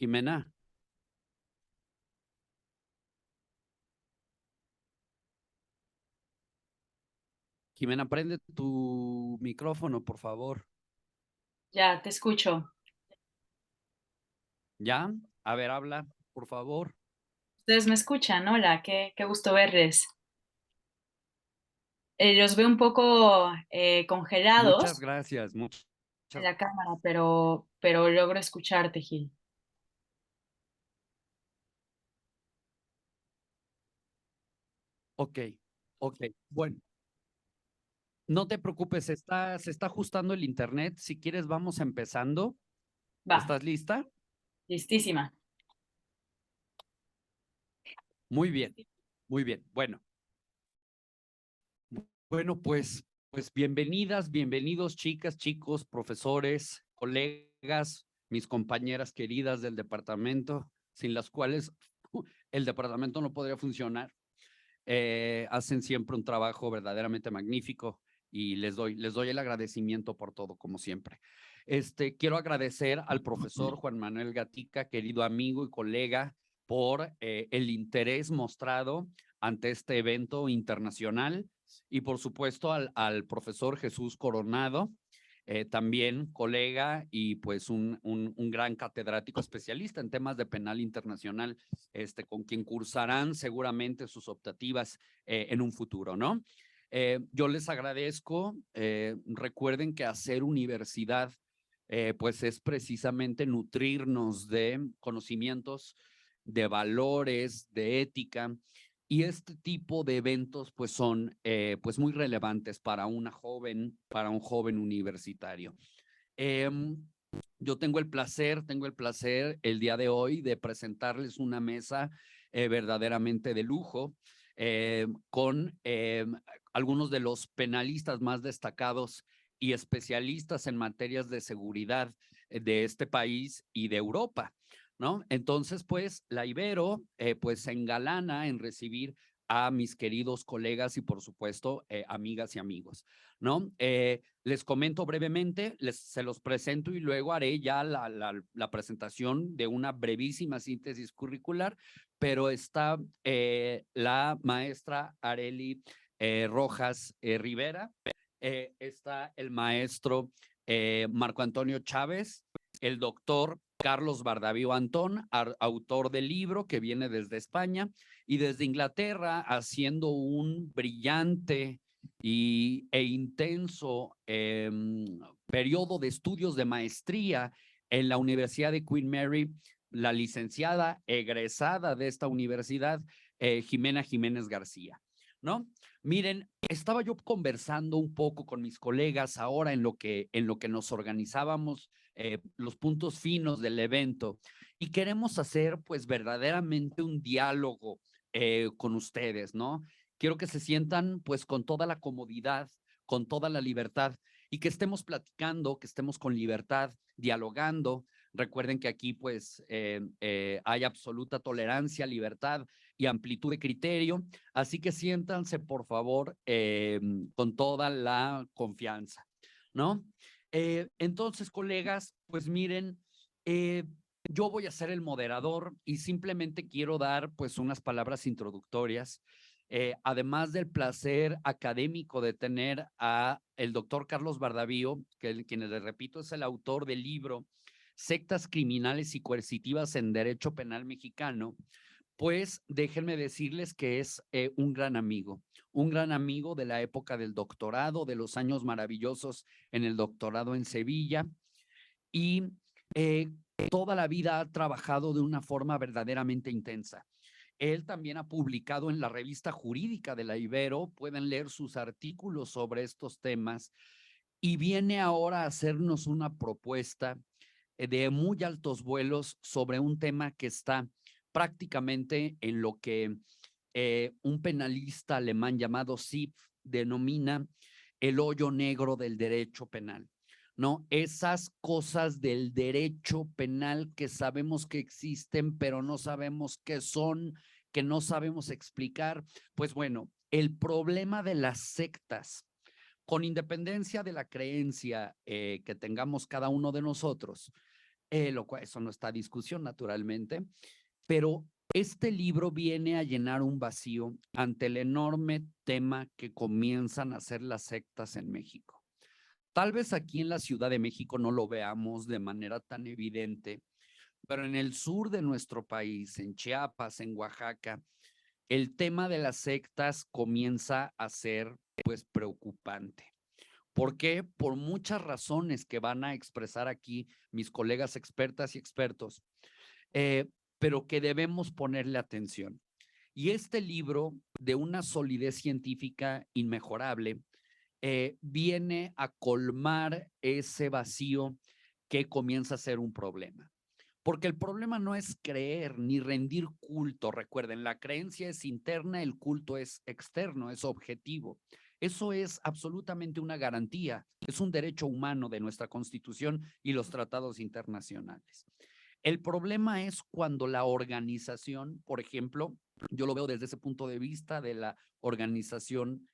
Jimena, Jimena, prende tu micrófono, por favor. Ya, te escucho. ¿Ya? A ver, habla, por favor. Ustedes me escuchan. Hola, qué gusto verles. Los veo un poco Muchas congelados gracias. en la cámara, pero logro escucharte, Gil. Ok, ok. Bueno, no te preocupes, se está ajustando el internet. Si quieres, vamos empezando. Va, ¿Estás lista? listísima. Muy bien, muy bien. Bueno, pues bienvenidas, bienvenidos, chicas, chicos, profesores, colegas, mis compañeras queridas del departamento, sin las cuales el departamento no podría funcionar. Hacen siempre un trabajo verdaderamente magnífico y les doy el agradecimiento por todo, como siempre. Quiero agradecer al profesor Juan Manuel Gatica, querido amigo y colega, por el interés mostrado ante este evento internacional y por supuesto al profesor Jesús Coronado, también colega y pues un gran catedrático especialista en temas de penal internacional, con quien cursarán seguramente sus optativas en un futuro, ¿no? Yo les agradezco, recuerden que hacer universidad pues es precisamente nutrirnos de conocimientos, de valores, de ética, y este tipo de eventos pues son pues muy relevantes para un joven universitario. Eh, yo tengo el placer el día de hoy de presentarles una mesa verdaderamente de lujo con algunos de los penalistas más destacados y especialistas en materias de seguridad de este país y de Europa, ¿no? Entonces, pues, la Ibero, pues, se engalana en recibir a mis queridos colegas y, por supuesto, amigas y amigos, ¿no? Les comento brevemente, se los presento y luego haré ya la presentación de una brevísima síntesis curricular, pero está la maestra Areli Rojas Rivera, está el maestro Marco Antonio Chávez, el doctor Carlos Bardavío Antón, autor del libro que viene desde España y desde Inglaterra, haciendo un brillante e intenso periodo de estudios de maestría en la Universidad de Queen Mary, la licenciada egresada de esta universidad, Jimena Jiménez García, ¿no? Miren, estaba yo conversando un poco con mis colegas ahora en lo que nos organizábamos los puntos finos del evento y queremos hacer pues verdaderamente un diálogo con ustedes, ¿no? Quiero que se sientan pues con toda la comodidad, con toda la libertad y que estemos platicando, que estemos con libertad, dialogando. Recuerden que aquí pues hay absoluta tolerancia, libertad y amplitud de criterio, así que siéntanse por favor con toda la confianza, ¿no? Entonces, colegas, pues miren, yo voy a ser el moderador y simplemente quiero dar pues unas palabras introductorias. Además del placer académico de tener a el doctor Carlos Bardavío, quien les repito es el autor del libro Sectas Criminales y Coercitivas en Derecho Penal Mexicano, pues déjenme decirles que es un gran amigo de la época del doctorado, de los años maravillosos en el doctorado en Sevilla y eh, toda la vida ha trabajado de una forma verdaderamente intensa. Él también ha publicado en la revista jurídica de la Ibero, pueden leer sus artículos sobre estos temas y viene ahora a hacernos una propuesta de muy altos vuelos sobre un tema que está prácticamente en lo que un penalista alemán llamado Siff denomina el hoyo negro del derecho penal, ¿no? Esas cosas del derecho penal que sabemos que existen, pero no sabemos qué son, que no sabemos explicar. Pues bueno, el problema de las sectas, con independencia de la creencia que tengamos cada uno de nosotros, lo cual eso no está a discusión naturalmente, pero Este libro viene a llenar un vacío ante el enorme tema que comienzan a hacer las sectas en México. Tal vez aquí en la Ciudad de México no lo veamos de manera tan evidente, pero en el sur de nuestro país, en Chiapas, en Oaxaca, el tema de las sectas comienza a ser pues preocupante. ¿Por qué? Por muchas razones que van a expresar aquí mis colegas expertas y expertos, pero que debemos ponerle atención. Y este libro, de una solidez científica inmejorable, viene a colmar ese vacío que comienza a ser un problema. Porque el problema no es creer ni rendir culto. Recuerden, la creencia es interna, el culto es externo, es objetivo. Eso es absolutamente una garantía, es un derecho humano de nuestra Constitución y los tratados internacionales. El problema es cuando la organización, por ejemplo, yo lo veo desde ese punto de vista de la organización,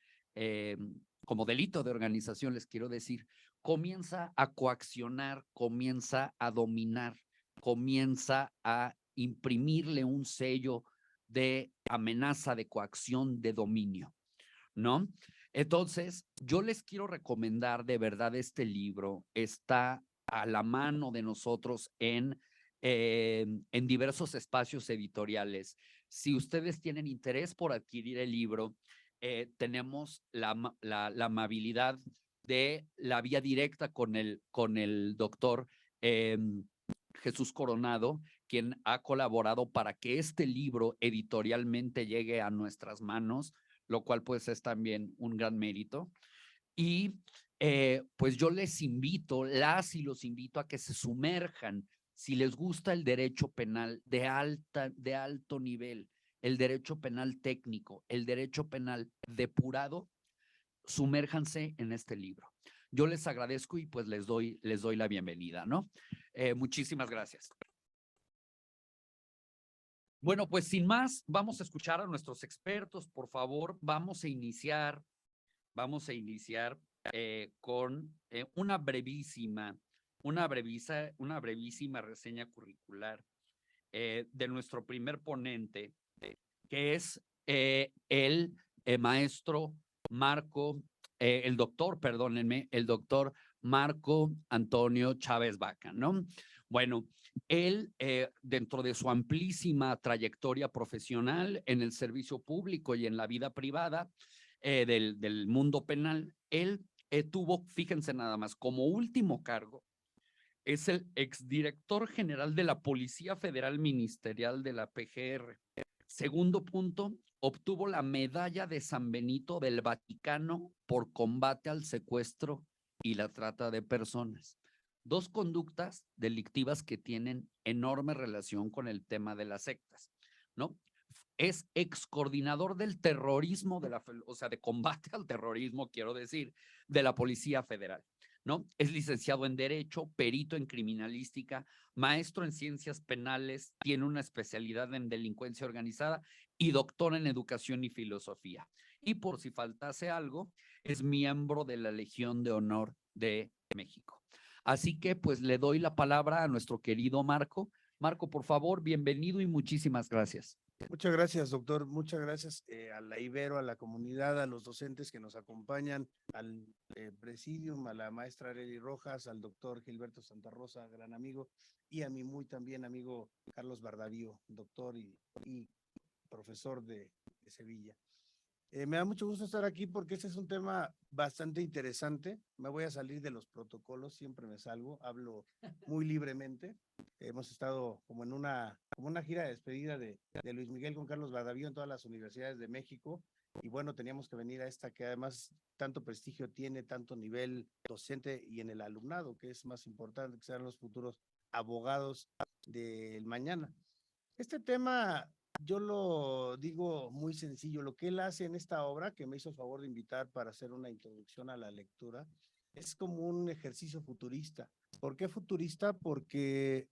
como delito de organización, les quiero decir, comienza a coaccionar, comienza a dominar, comienza a imprimirle un sello de amenaza, de coacción, de dominio, ¿no? Entonces, yo les quiero recomendar de verdad este libro. Está a la mano de nosotros en diversos espacios editoriales. Si ustedes tienen interés por adquirir el libro, tenemos la amabilidad de la vía directa con el doctor Jesús Coronado, quien ha colaborado para que este libro editorialmente llegue a nuestras manos, lo cual pues es también un gran mérito. Y pues yo les invito, las y los invito a que se sumerjan, si les gusta el derecho penal de alto nivel, el derecho penal técnico, el derecho penal depurado, sumérjanse en este libro. Yo les agradezco y pues les doy la bienvenida, ¿no? Muchísimas gracias. Bueno, pues sin más, vamos a escuchar a nuestros expertos, por favor. Vamos a iniciar con una brevísima reseña curricular de nuestro primer ponente, que es el maestro Marco, el doctor, perdónenme, el doctor Marco Antonio Chávez Vaca, ¿no? Bueno, él, dentro de su amplísima trayectoria profesional en el servicio público y en la vida privada del mundo penal, él tuvo, fíjense nada más, como último cargo, es el exdirector general de la Policía Federal Ministerial de la PGR. Segundo punto, obtuvo la medalla de San Benito del Vaticano por combate al secuestro y la trata de personas. Dos conductas delictivas que tienen enorme relación con el tema de las sectas, ¿no? Es ex coordinador del terrorismo, o sea, de combate al terrorismo, quiero decir, de la Policía Federal, ¿no? Es licenciado en Derecho, perito en Criminalística, maestro en Ciencias Penales, tiene una especialidad en Delincuencia Organizada y doctor en Educación y Filosofía. Y por si faltase algo, es miembro de la Legión de Honor de México. Así que pues le doy la palabra a nuestro querido Marco. Marco, por favor, bienvenido y muchísimas gracias. Muchas gracias, doctor. Muchas gracias a la Ibero, a la comunidad, a los docentes que nos acompañan, al presidium, a la maestra Arely Rojas, al doctor Gilberto Santa Rosa, gran amigo, y a mi muy también amigo Carlos Bardavío, doctor y profesor de Sevilla. Me da mucho gusto estar aquí porque este es un tema bastante interesante. Me voy a salir de los protocolos, siempre me salgo, hablo muy libremente. Hemos estado como en una gira de despedida de Luis Miguel con Carlos Bardavío en todas las universidades de México. Y bueno, teníamos que venir a esta que además tanto prestigio tiene, tanto nivel docente y en el alumnado, que es más importante, que sean los futuros abogados del mañana. Este tema yo lo digo muy sencillo. Lo que él hace en esta obra, que me hizo el favor de invitar para hacer una introducción a la lectura, es como un ejercicio futurista. ¿Por qué futurista? Porque,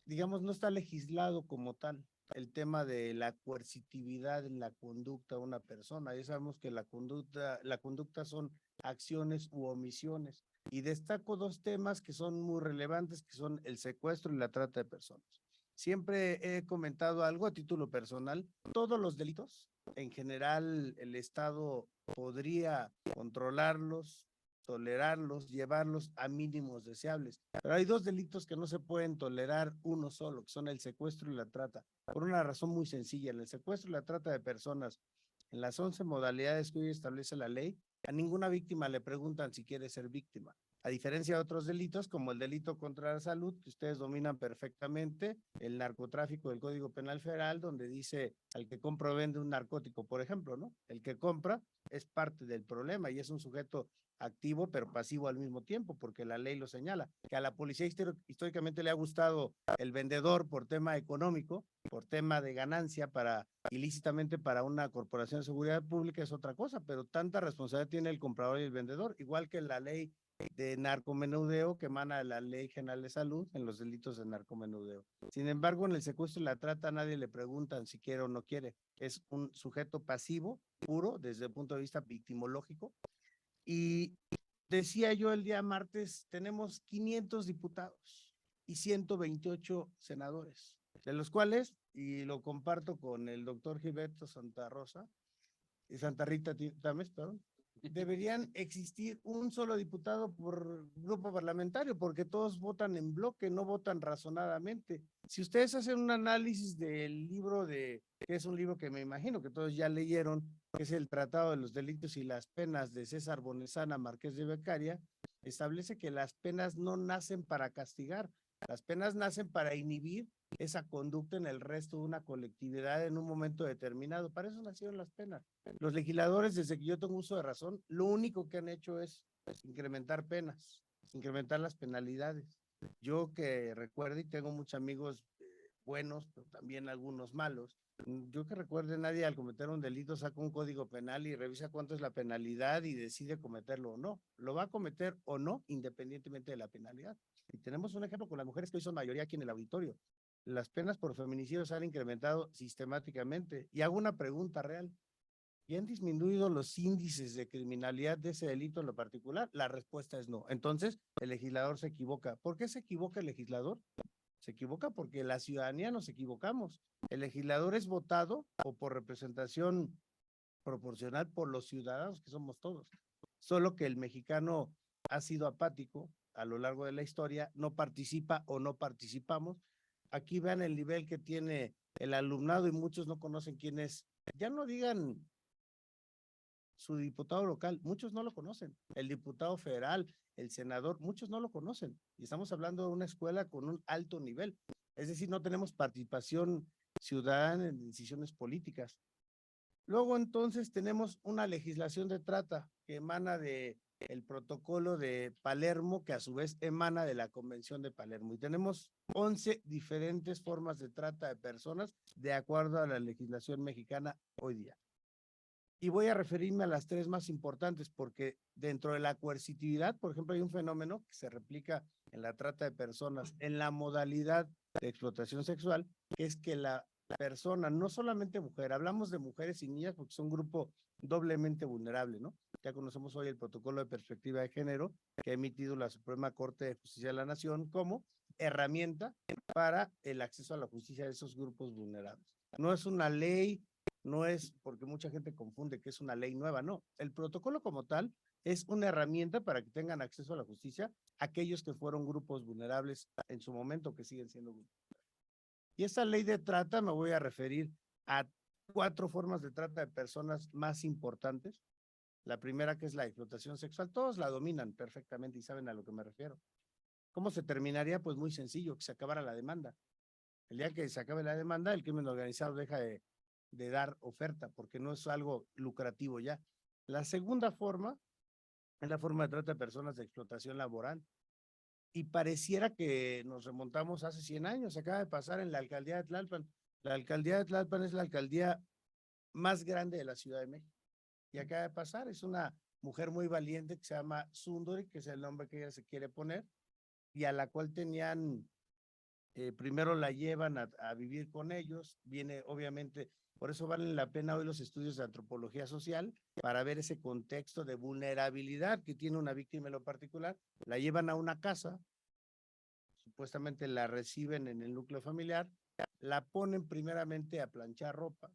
digamos, no está legislado como tal el tema de la coercitividad en la conducta de una persona. Ya sabemos que la conducta son acciones u omisiones. Y destaco dos temas que son muy relevantes, que son el secuestro y la trata de personas. siempre he comentado algo a título personal. Todos los delitos, en general, el Estado podría controlarlos, tolerarlos, llevarlos a mínimos deseables. Pero hay dos delitos que no se pueden tolerar uno solo, que son el secuestro y la trata, por una razón muy sencilla. En el secuestro y la trata de personas, en las 11 modalidades que hoy establece la ley, a ninguna víctima le preguntan si quiere ser víctima. A diferencia de otros delitos, como el delito contra la salud, que ustedes dominan perfectamente, el narcotráfico del Código Penal Federal, donde dice al que compra o vende un narcótico, por ejemplo, ¿no? El que compra es parte del problema y es un sujeto activo pero pasivo al mismo tiempo, porque la ley lo señala. Que a la policía históricamente le ha gustado el vendedor por tema económico, por tema de ganancia para ilícitamente para una corporación de seguridad pública es otra cosa, pero tanta responsabilidad tiene el comprador y el vendedor, igual que la ley de narcomenudeo que emana de la Ley General de Salud en los delitos de narcomenudeo. Sin embargo, en el secuestro y la trata a nadie le preguntan si quiere o no quiere. Es un sujeto pasivo, puro, desde el punto de vista victimológico. Y decía yo el día martes, tenemos 500 diputados y 128 senadores, de los cuales, y lo comparto con el doctor Gilberto Santa Rosa, y Santa Rita Tames, perdón, deberían existir un solo diputado por grupo parlamentario, porque todos votan en bloque, no votan razonadamente. Si ustedes hacen un análisis del libro que es un libro que me imagino que todos ya leyeron, que es el Tratado de los Delitos y las Penas de César Bonesana Marqués de Beccaria, establece que las penas no nacen para castigar, las penas nacen para inhibir esa conducta en el resto de una colectividad en un momento determinado. Para eso nacieron las penas. Los legisladores, desde que yo tengo uso de razón, lo único que han hecho es incrementar penas, incrementar las penalidades. Yo que recuerde, y tengo muchos amigos buenos, pero también algunos malos, yo que recuerde, nadie al cometer un delito saca un código penal y revisa cuánto es la penalidad y decide cometerlo o no. Lo va a cometer o no, independientemente de la penalidad. Y tenemos un ejemplo con las mujeres que hoy son mayoría aquí en el auditorio. Las penas por feminicidio se han incrementado sistemáticamente. Y hago una pregunta real. ¿Y han disminuido los índices de criminalidad de ese delito en lo particular? La respuesta es no. Entonces, el legislador se equivoca. ¿Por qué se equivoca el legislador? Se equivoca porque la ciudadanía nos equivocamos. El legislador es votado o por representación proporcional por los ciudadanos, que somos todos. Solo que el mexicano ha sido apático a lo largo de la historia, no participa o no participamos. Aquí vean el nivel que tiene el alumnado y muchos no conocen quién es. Ya no digan su diputado local, muchos no lo conocen. El diputado federal, el senador, muchos no lo conocen. Y estamos hablando de una escuela con un alto nivel. Es decir, no tenemos participación ciudadana en decisiones políticas. Luego entonces tenemos una legislación de trata que emana de el protocolo de Palermo, que a su vez emana de la Convención de Palermo. Y tenemos 11 diferentes formas de trata de personas de acuerdo a la legislación mexicana hoy día. Y voy a referirme a las tres más importantes porque dentro de la coercitividad, por ejemplo, hay un fenómeno que se replica en la trata de personas, en la modalidad de explotación sexual, que es que la persona, no solamente mujer, hablamos de mujeres y niñas porque son un grupo doblemente vulnerable, ¿no? Ya conocemos hoy el protocolo de perspectiva de género que ha emitido la Suprema Corte de Justicia de la Nación como herramienta para el acceso a la justicia de esos grupos vulnerables. No es una ley, no es porque mucha gente confunde que es una ley nueva, no. El protocolo como tal es una herramienta para que tengan acceso a la justicia aquellos que fueron grupos vulnerables en su momento, que siguen siendo grupos. Y esta ley de trata me voy a referir a 4 formas de trata de personas más importantes. La primera, que es la explotación sexual, todos la dominan perfectamente y saben a lo que me refiero. ¿Cómo se terminaría? Pues muy sencillo, que se acabara la demanda. El día que se acabe la demanda, el crimen organizado deja de dar oferta, porque no es algo lucrativo ya. La segunda forma es la forma de trata de personas de explotación laboral. Y pareciera que nos remontamos hace 100 años, acaba de pasar en la alcaldía de Tlalpan. La alcaldía de Tlalpan es la alcaldía más grande de la Ciudad de México. Y acaba de pasar, es una mujer muy valiente que se llama Sundari, que es el nombre que ella se quiere poner, y a la cual tenían primero la llevan a vivir con ellos, viene obviamente, por eso valen la pena hoy los estudios de antropología social, para ver ese contexto de vulnerabilidad que tiene una víctima en lo particular, la llevan a una casa, supuestamente la reciben en el núcleo familiar, la ponen primeramente a planchar ropa,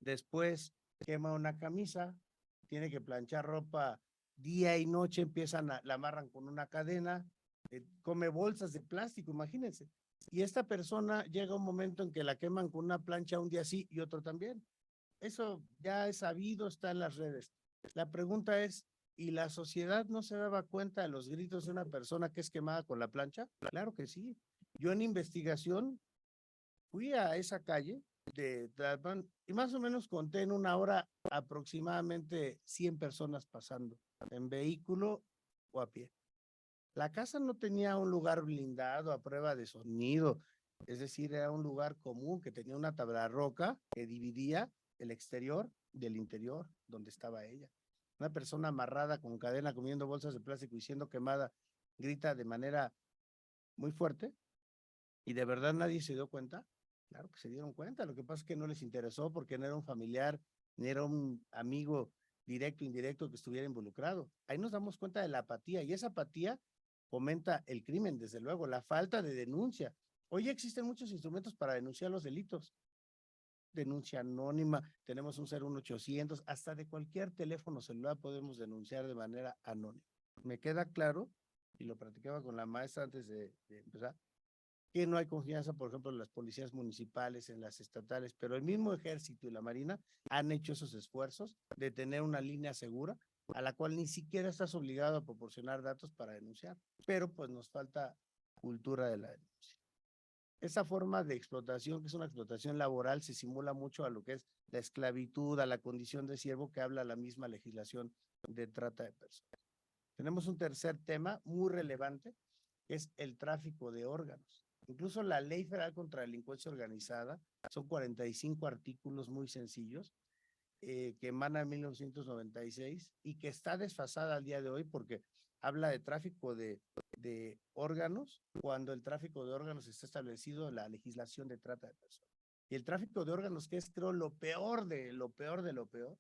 después quema una camisa, tiene que planchar ropa día y noche, la amarran con una cadena, come bolsas de plástico, imagínense. Y esta persona llega un momento en que la queman con una plancha un día sí y otro también. Eso ya es sabido, está en las redes. La pregunta es, ¿y la sociedad no se daba cuenta de los gritos de una persona que es quemada con la plancha? Claro que sí. Yo en investigación fui a esa calle de Tlalpan y más o menos conté en una hora aproximadamente 100 personas pasando en vehículo o a pie. La casa no tenía un lugar blindado a prueba de sonido, es decir, era un lugar común que tenía una tabla roca que dividía el exterior del interior donde estaba ella. Una persona amarrada con cadena comiendo bolsas de plástico y siendo quemada grita de manera muy fuerte y de verdad nadie se dio cuenta. Claro que se dieron cuenta, lo que pasa es que no les interesó porque no era un familiar ni era un amigo directo o indirecto que estuviera involucrado. Ahí nos damos cuenta de la apatía y esa apatía fomenta el crimen, desde luego, la falta de denuncia. Hoy existen muchos instrumentos para denunciar los delitos. Denuncia anónima, tenemos un 01800, hasta de cualquier teléfono celular podemos denunciar de manera anónima. Me queda claro, y lo platicaba con la maestra antes de empezar, que no hay confianza, por ejemplo, en las policías municipales, en las estatales, pero el mismo ejército y la marina han hecho esos esfuerzos de tener una línea segura a la cual ni siquiera estás obligado a proporcionar datos para denunciar, pero pues nos falta cultura de la denuncia. Esa forma de explotación, que es una explotación laboral, se simula mucho a lo que es la esclavitud, a la condición de siervo que habla la misma legislación de trata de personas. Tenemos un tercer tema muy relevante, que es el tráfico de órganos. Incluso la Ley Federal contra la Delincuencia Organizada, son 45 artículos muy sencillos, que emana en 1996 y que está desfasada al día de hoy porque habla de tráfico de órganos cuando el tráfico de órganos está establecido en la legislación de trata de personas. Y el tráfico de órganos, que es creo lo peor de lo peor de lo peor,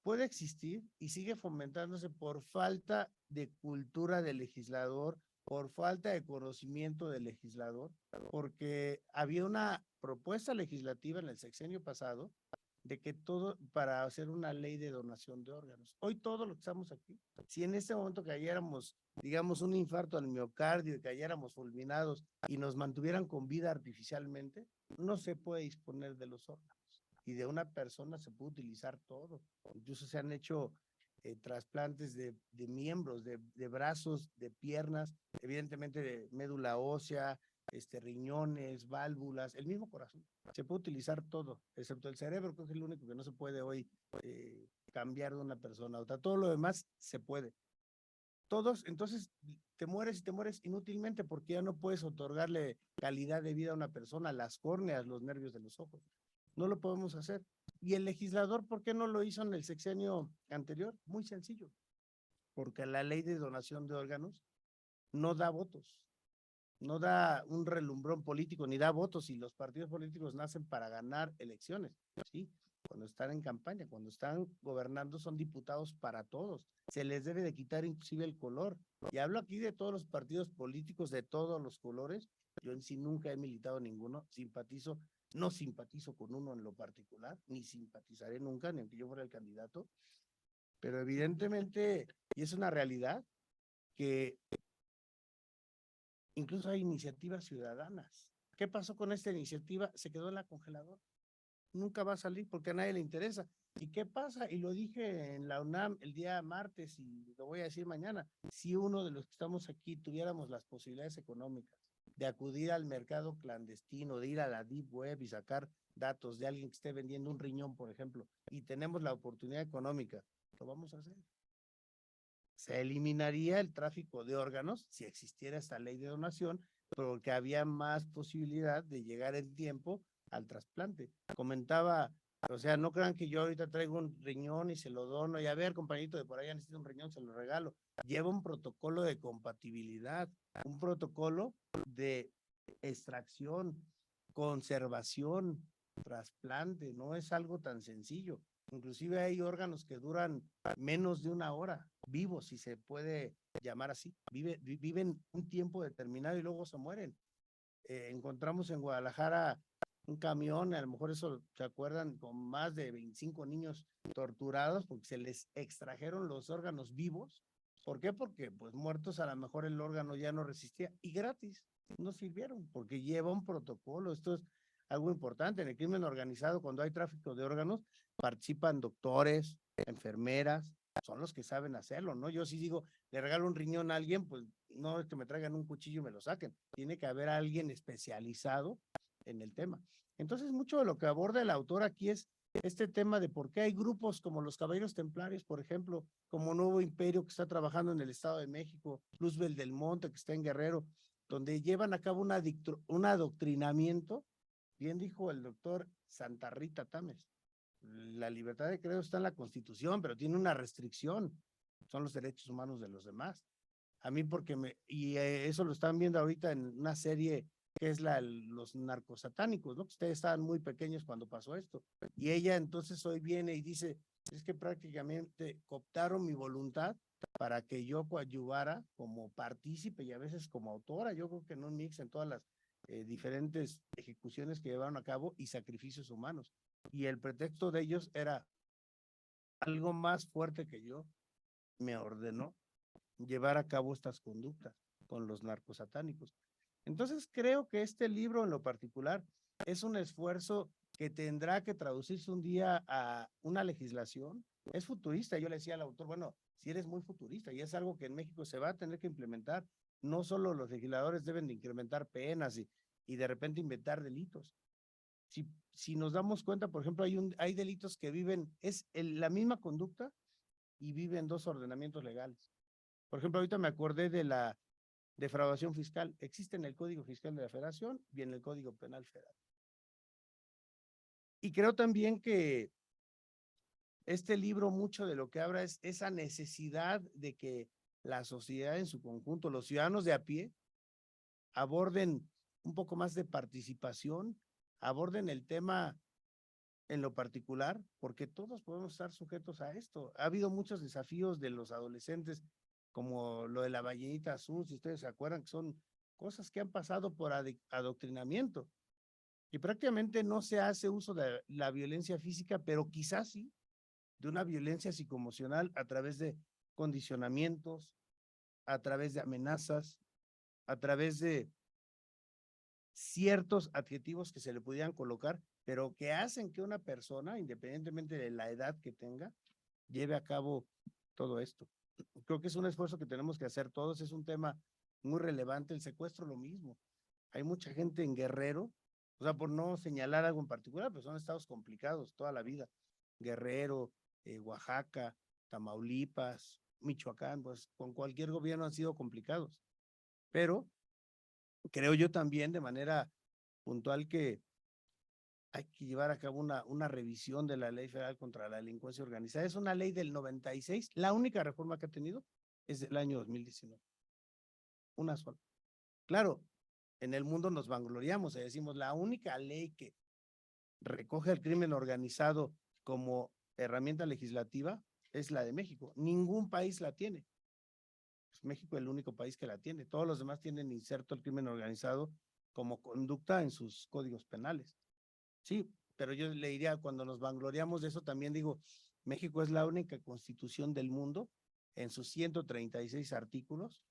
puede existir y sigue fomentándose por falta de cultura del legislador, por falta de conocimiento del legislador, porque había una propuesta legislativa en el sexenio pasado de que todo para hacer una ley de donación de órganos. Hoy todo lo que estamos aquí, si en este momento cayéramos, digamos, un infarto al miocardio y cayéramos fulminados y nos mantuvieran con vida artificialmente, no se puede disponer de los órganos. Y de una persona se puede utilizar todo. Incluso se han hecho trasplantes de miembros, de brazos, de piernas, evidentemente de médula ósea, riñones, válvulas, el mismo corazón. Se puede utilizar todo, excepto el cerebro, que es el único que no se puede hoy cambiar de una persona a otra. Todo lo demás se puede. Todos, entonces te mueres y te mueres inútilmente porque ya no puedes otorgarle calidad de vida a una persona, las córneas, los nervios de los ojos. No lo podemos hacer. ¿Y el legislador por qué no lo hizo en el sexenio anterior? Muy sencillo. Porque la ley de donación de órganos no da votos, no da un relumbrón político, ni da votos, y los partidos políticos nacen para ganar elecciones, ¿sí? Cuando están en campaña, cuando están gobernando son diputados para todos, se les debe de quitar inclusive el color, y hablo aquí de todos los partidos políticos de todos los colores. Yo en sí nunca he militado ninguno, no simpatizo con uno en lo particular, ni simpatizaré nunca, ni aunque yo fuera el candidato, pero evidentemente, y es una realidad, que incluso hay iniciativas ciudadanas. ¿Qué pasó con esta iniciativa? Se quedó en la congeladora. Nunca va a salir porque a nadie le interesa. ¿Y qué pasa? Y lo dije en la UNAM el día martes y lo voy a decir mañana. Si uno de los que estamos aquí tuviéramos las posibilidades económicas de acudir al mercado clandestino, de ir a la Deep Web y sacar datos de alguien que esté vendiendo un riñón, por ejemplo, y tenemos la oportunidad económica, lo vamos a hacer. Se eliminaría el tráfico de órganos si existiera esta ley de donación, porque había más posibilidad de llegar en tiempo al trasplante. Comentaba, o sea, no crean que yo ahorita traigo un riñón y se lo dono, y a ver, compañito, de por allá necesito un riñón, se lo regalo. Lleva un protocolo de compatibilidad, un protocolo de extracción, conservación, trasplante, no es algo tan sencillo. Inclusive hay órganos que duran menos de una hora vivos, si se puede llamar así. Viven un tiempo determinado y luego se mueren. encontramos en Guadalajara un camión, a lo mejor eso se acuerdan, con más de 25 niños torturados porque se les extrajeron los órganos vivos. ¿Por qué? Porque pues muertos a lo mejor el órgano ya no resistía y gratis, no sirvieron porque lleva un protocolo. Esto es algo importante. En el crimen organizado, cuando hay tráfico de órganos, participan doctores, enfermeras, son los que saben hacerlo, ¿no? Yo sí digo, le regalo un riñón a alguien, pues no es que me traigan un cuchillo y me lo saquen. Tiene que haber alguien especializado en el tema. Entonces, mucho de lo que aborda el autor aquí es este tema de por qué hay grupos como los Caballeros Templarios, por ejemplo, como Nuevo Imperio que está trabajando en el Estado de México, Luzbel del Monte que está en Guerrero, donde llevan a cabo un adoctrinamiento. Bien dijo el doctor Santa Rita Tames, la libertad de credo está en la Constitución, pero tiene una restricción, son los derechos humanos de los demás. A mí eso lo están viendo ahorita en una serie que es los narcosatánicos, ¿no? Que ustedes estaban muy pequeños cuando pasó esto. Y ella entonces hoy viene y dice, es que prácticamente cooptaron mi voluntad para que yo coadyuvara como partícipe y a veces como autora. Yo creo que en un mix en todas las diferentes ejecuciones que llevaron a cabo y sacrificios humanos. Y el pretexto de ellos era algo más fuerte que yo me ordenó llevar a cabo estas conductas con los narcosatánicos. Entonces creo que este libro en lo particular es un esfuerzo que tendrá que traducirse un día a una legislación. Es futurista. Yo le decía al autor, bueno, si eres muy futurista y es algo que en México se va a tener que implementar, no solo los legisladores deben de incrementar penas y de repente inventar delitos. Si nos damos cuenta, por ejemplo, hay delitos que viven, la misma conducta y viven dos ordenamientos legales. Por ejemplo, ahorita me acordé de la defraudación fiscal. Existe en el Código Fiscal de la Federación y en el Código Penal Federal. Y creo también que este libro mucho de lo que habla es esa necesidad de que la sociedad en su conjunto, los ciudadanos de a pie, aborden un poco más de participación, aborden el tema en lo particular, porque todos podemos estar sujetos a esto. Ha habido muchos desafíos de los adolescentes, como lo de la ballenita azul, si ustedes se acuerdan, que son cosas que han pasado por adoctrinamiento. Y prácticamente no se hace uso de la violencia física, pero quizás sí de una violencia psicoemocional a través de condicionamientos, a través de amenazas, a través de ciertos adjetivos que se le pudieran colocar, pero que hacen que una persona, independientemente de la edad que tenga, lleve a cabo todo esto. Creo que es un esfuerzo que tenemos que hacer todos, es un tema muy relevante. El secuestro, lo mismo. Hay mucha gente en Guerrero, o sea, por no señalar algo en particular, pero son estados complicados toda la vida. Guerrero, Oaxaca, Tamaulipas, Michoacán, pues con cualquier gobierno han sido complicados. Pero creo yo también de manera puntual que hay que llevar a cabo una revisión de la Ley Federal contra la Delincuencia Organizada. Es una ley del 96, la única reforma que ha tenido es del año 2019. Una sola. Claro, en el mundo nos vangloriamos y decimos la única ley que recoge el crimen organizado como herramienta legislativa es la de México. Ningún país la tiene. Es México el único país que la tiene. Todos los demás tienen inserto el crimen organizado como conducta en sus códigos penales. Sí, pero yo le diría, cuando nos vangloriamos de eso, también digo, México es la única constitución del mundo en sus 136 artículos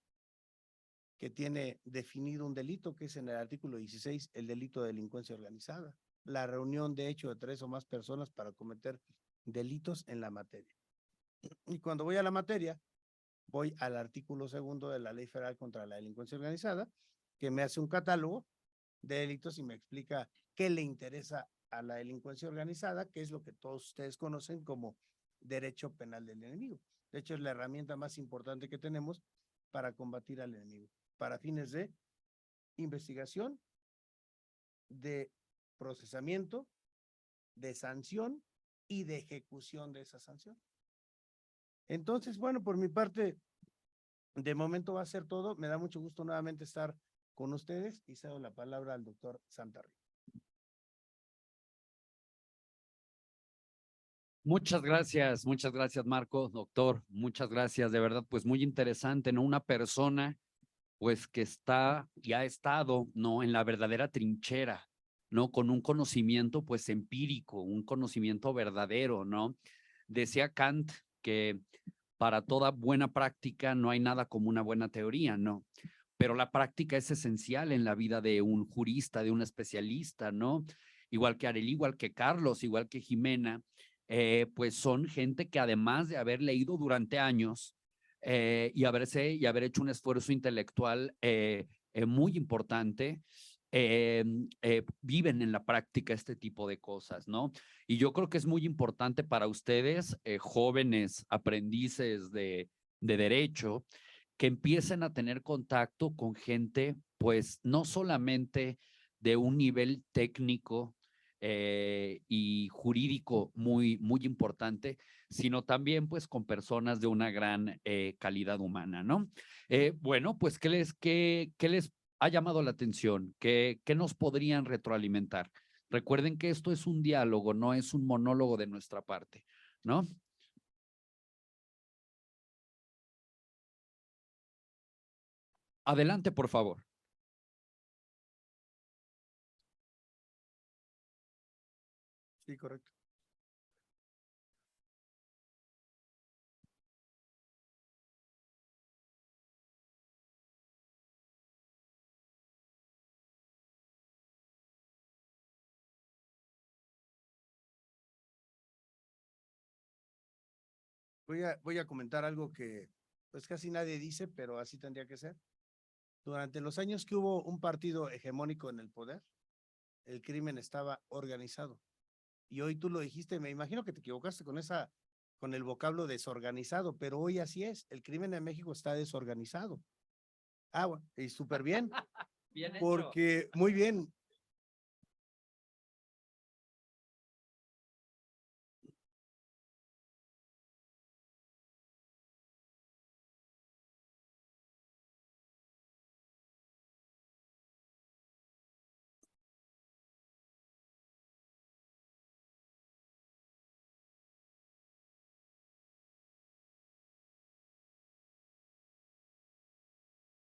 que tiene definido un delito, que es en el artículo 16, el delito de delincuencia organizada, la reunión de hecho de 3 o más personas para cometer delitos en la materia. Y cuando voy a la materia, voy al artículo 2 de la Ley Federal contra la Delincuencia Organizada, que me hace un catálogo de delitos y me explica qué le interesa a la delincuencia organizada, que es lo que todos ustedes conocen como derecho penal del enemigo. De hecho, es la herramienta más importante que tenemos para combatir al enemigo, para fines de investigación, de procesamiento, de sanción y de ejecución de esa sanción. Entonces, bueno, por mi parte, de momento va a ser todo. Me da mucho gusto nuevamente estar con ustedes y cedo la palabra al doctor Santa Rita. Muchas gracias, Marco, doctor. Muchas gracias, de verdad, pues muy interesante, ¿no? Una persona pues que está y ha estado, ¿no? En la verdadera trinchera, ¿no? Con un conocimiento, pues empírico, un conocimiento verdadero, ¿no? Decía Kant que para toda buena práctica no hay nada como una buena teoría, ¿no? Pero la práctica es esencial en la vida de un jurista, de un especialista, ¿no? Igual que Arely, igual que Carlos, igual que Jimena, pues son gente que además de haber leído durante años y haber hecho un esfuerzo intelectual muy importante, viven en la práctica este tipo de cosas, ¿no? Y yo creo que es muy importante para ustedes, jóvenes aprendices de derecho, que empiecen a tener contacto con gente, pues no solamente de un nivel técnico y jurídico muy importante, sino también pues con personas de una gran calidad humana, ¿no? Bueno, pues ¿qué les ha llamado la atención? ¿Qué nos podrían retroalimentar? Recuerden que esto es un diálogo, no es un monólogo de nuestra parte, ¿no? Adelante, por favor. Sí, correcto. Voy a comentar algo que pues casi nadie dice, pero así tendría que ser. Durante los años que hubo un partido hegemónico en el poder, el crimen estaba organizado. Y hoy tú lo dijiste, me imagino que te equivocaste con el vocablo desorganizado, pero hoy así es, el crimen en México está desorganizado. Ah, bueno, y súper bien, Bien hecho. porque muy bien.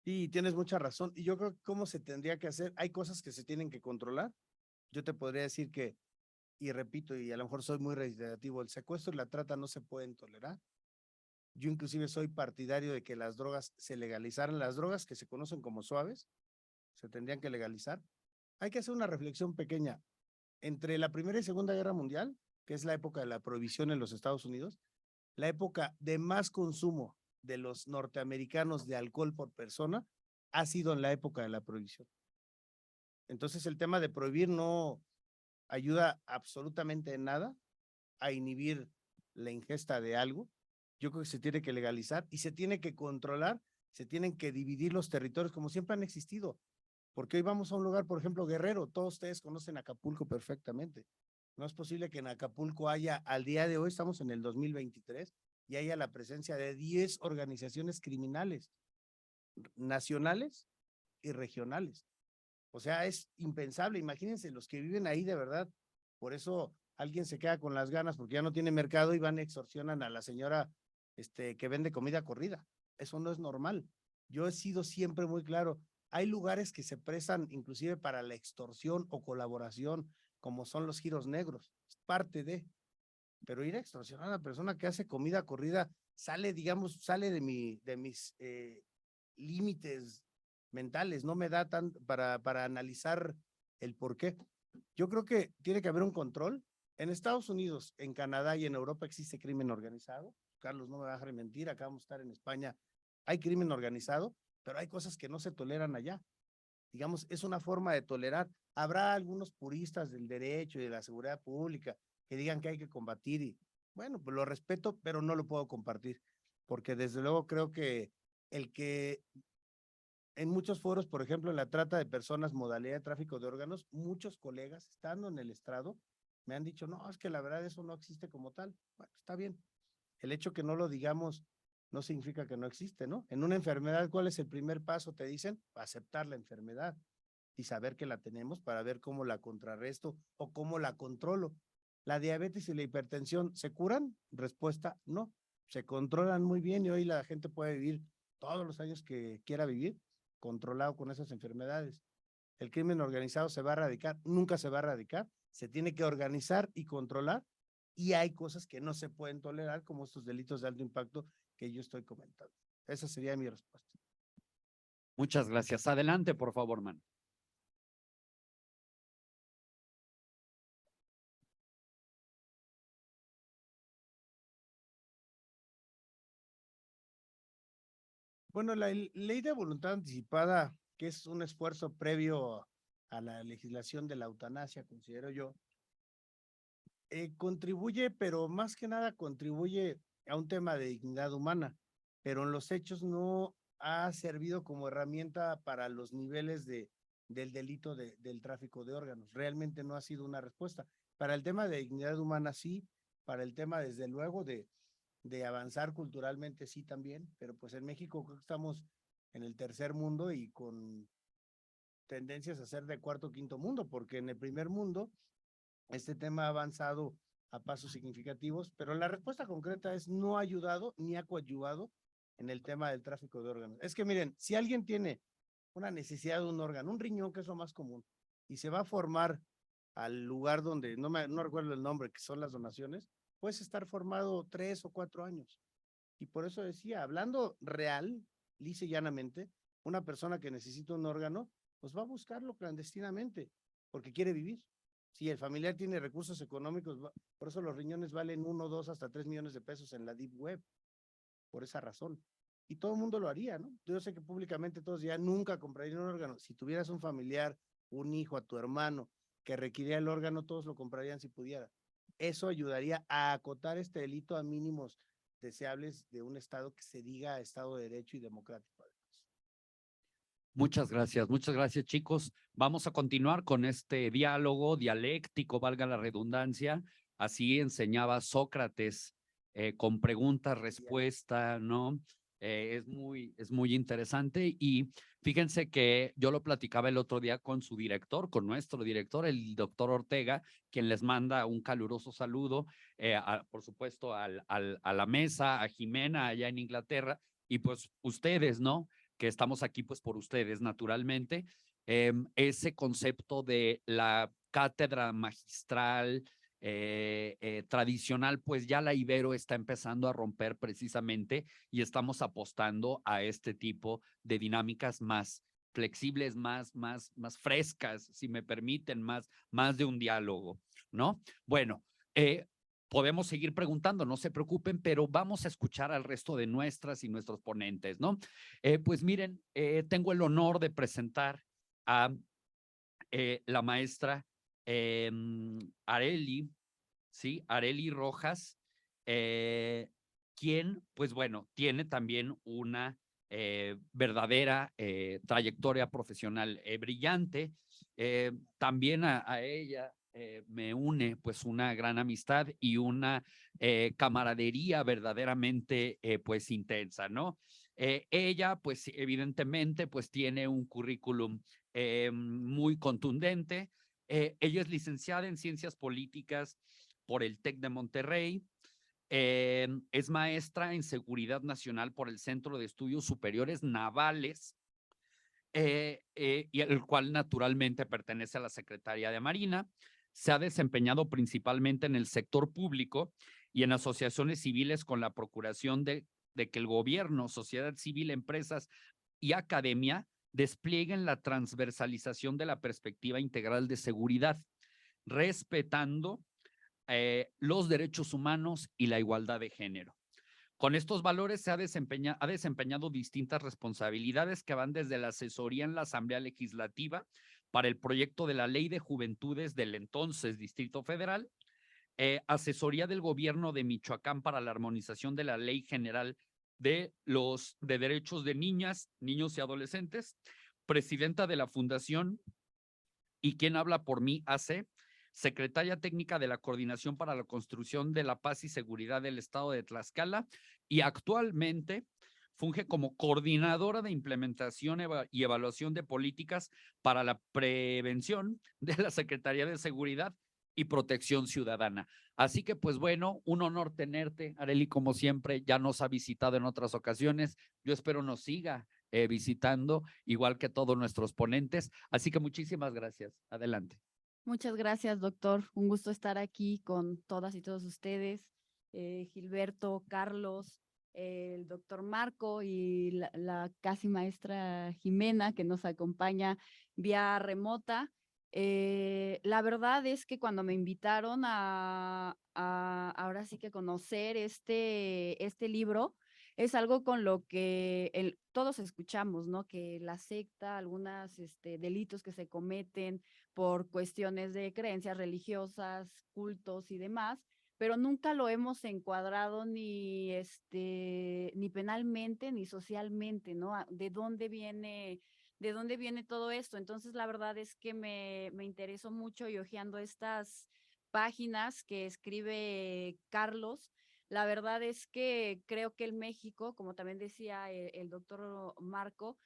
Y tienes mucha razón. Y yo creo que cómo se tendría que hacer, hay cosas que se tienen que controlar. Yo te podría decir que, y repito, y a lo mejor soy muy reiterativo, el secuestro y la trata no se pueden tolerar. Yo inclusive soy partidario de que las drogas se legalizaran, las drogas que se conocen como suaves, se tendrían que legalizar. Hay que hacer una reflexión pequeña. Entre la Primera y Segunda Guerra Mundial, que es la época de la prohibición en los Estados Unidos, la época de más consumo de los norteamericanos de alcohol por persona ha sido en la época de la prohibición. Entonces el tema de prohibir no ayuda absolutamente en nada a inhibir la ingesta de algo. Yo creo que se tiene que legalizar y se tiene que controlar, se tienen que dividir los territorios como siempre han existido. Porque hoy vamos a un lugar, por ejemplo, Guerrero, todos ustedes conocen Acapulco perfectamente. No es posible que en Acapulco haya, al día de hoy, estamos en el 2023, y haya la presencia de 10 organizaciones criminales nacionales y regionales. O sea, es impensable. Imagínense los que viven ahí de verdad. Por eso alguien se queda con las ganas porque ya no tiene mercado y van y extorsionan a la señora que vende comida corrida. Eso no es normal. Yo he sido siempre muy claro. Hay lugares que se prestan inclusive para la extorsión o colaboración, como son los giros negros. Es parte de, pero ir a extorsionar a una persona que hace comida corrida sale, digamos, sale de mis límites mentales, no me da tan para analizar el por qué. Yo creo que tiene que haber un control. En Estados Unidos, en Canadá y en Europa existe crimen organizado. Carlos no me va a dejar mentir, acá vamos a estar en España. Hay crimen organizado, pero hay cosas que no se toleran allá. Digamos, es una forma de tolerar. Habrá algunos puristas del derecho y de la seguridad pública que digan que hay que combatir y, bueno, pues lo respeto, pero no lo puedo compartir, porque desde luego creo que el que en muchos foros, por ejemplo, en la trata de personas, modalidad de tráfico de órganos, muchos colegas, estando en el estrado, me han dicho, no, es que la verdad eso no existe como tal. Bueno, está bien. El hecho que no lo digamos no significa que no existe, ¿no? En una enfermedad, ¿cuál es el primer paso? Te dicen, aceptar la enfermedad y saber que la tenemos para ver cómo la contrarresto o cómo la controlo. ¿La diabetes y la hipertensión se curan? Respuesta, no. Se controlan muy bien y hoy la gente puede vivir todos los años que quiera vivir controlado con esas enfermedades. El crimen organizado se va a erradicar, nunca se va a erradicar, se tiene que organizar y controlar, y hay cosas que no se pueden tolerar, como estos delitos de alto impacto que yo estoy comentando. Esa sería mi respuesta. Muchas gracias. Adelante, por favor, man. Bueno, la ley de voluntad anticipada, que es un esfuerzo previo a la legislación de la eutanasia, considero yo, contribuye, pero más que nada contribuye a un tema de dignidad humana, pero en los hechos no ha servido como herramienta para los niveles del delito del tráfico de órganos. Realmente no ha sido una respuesta. Para el tema de dignidad humana sí, para el tema desde luego de avanzar culturalmente sí también, pero pues en México creo que estamos en el tercer mundo y con tendencias a ser de cuarto o quinto mundo, porque en el primer mundo este tema ha avanzado a pasos significativos, pero la respuesta concreta es no ha ayudado ni ha coadyuvado en el tema del tráfico de órganos. Es que miren, si alguien tiene una necesidad de un órgano, un riñón, que es lo más común, y se va a formar al lugar donde, no recuerdo el nombre, que son las donaciones, puedes estar formado 3 o 4 años. Y por eso decía, hablando real, lisa y llanamente, una persona que necesita un órgano, pues va a buscarlo clandestinamente, porque quiere vivir. Si el familiar tiene recursos económicos, por eso los riñones valen 1, 2, hasta 3 millones de pesos en la Deep Web, por esa razón. Y todo el mundo lo haría, ¿no? Yo sé que públicamente todos ya nunca comprarían un órgano. Si tuvieras un familiar, un hijo, a tu hermano, que requiriera el órgano, todos lo comprarían si pudiera. Eso ayudaría a acotar este delito a mínimos deseables de un Estado que se diga Estado de Derecho y democrático. Muchas gracias, chicos. Vamos a continuar con este diálogo dialéctico, valga la redundancia. Así enseñaba Sócrates, con pregunta, respuesta, ¿no? Es muy interesante, y fíjense que yo lo platicaba el otro día con su director, con nuestro director, el doctor Ortega, quien les manda un caluroso saludo, por supuesto, a la mesa, a Jimena allá en Inglaterra, y pues ustedes, ¿no? Que estamos aquí pues por ustedes, naturalmente. Ese concepto de la cátedra magistral tradicional, pues ya la Ibero está empezando a romper precisamente, y estamos apostando a este tipo de dinámicas más flexibles, más frescas, si me permiten, más de un diálogo, ¿no? Bueno, podemos seguir preguntando, no se preocupen, pero vamos a escuchar al resto de nuestras y nuestros ponentes, ¿no? Pues miren, tengo el honor de presentar a la maestra Arely, ¿sí? Arely Rojas, quien, pues bueno, tiene también una verdadera trayectoria profesional brillante. También a ella me une pues una gran amistad y una camaradería verdaderamente pues intensa, ¿no? Ella pues evidentemente pues tiene un currículum muy contundente. Ella es licenciada en Ciencias Políticas por el TEC de Monterrey. Es maestra en Seguridad Nacional por el Centro de Estudios Superiores Navales, y el cual naturalmente pertenece a la Secretaría de Marina. Se ha desempeñado principalmente en el sector público y en asociaciones civiles con la procuración de que el gobierno, sociedad civil, empresas y academia desplieguen la transversalización de la perspectiva integral de seguridad, respetando los derechos humanos y la igualdad de género. Con estos valores se ha desempeñado distintas responsabilidades que van desde la asesoría en la Asamblea Legislativa para el proyecto de la Ley de Juventudes del entonces Distrito Federal, asesoría del gobierno de Michoacán para la armonización de la Ley General de Derechos de Niñas, Niños y Adolescentes, presidenta de la Fundación Y Quien Habla por Mí AC, secretaria técnica de la Coordinación para la Construcción de la Paz y Seguridad del Estado de Tlaxcala, y actualmente funge como coordinadora de implementación y evaluación de políticas para la prevención de la Secretaría de Seguridad y Protección Ciudadana. Así que, pues bueno, un honor tenerte, Arely, como siempre. Ya nos ha visitado en otras ocasiones. Yo espero nos siga visitando, igual que todos nuestros ponentes. Así que muchísimas gracias. Adelante. Muchas gracias, doctor. Un gusto estar aquí con todas y todos ustedes, Gilberto, Carlos, el doctor Marco y la casi maestra Jimena, que nos acompaña vía remota. La verdad es que cuando me invitaron a ahora sí que conocer este libro, es algo con lo que todos escuchamos, ¿no? Que la secta, algunos delitos que se cometen por cuestiones de creencias religiosas, cultos y demás, pero nunca lo hemos encuadrado ni penalmente ni socialmente, ¿no? ¿De dónde viene todo esto? Entonces, la verdad es que me interesó mucho y hojeando estas páginas que escribe Carlos. La verdad es que creo que en México, como también decía el doctor Marco,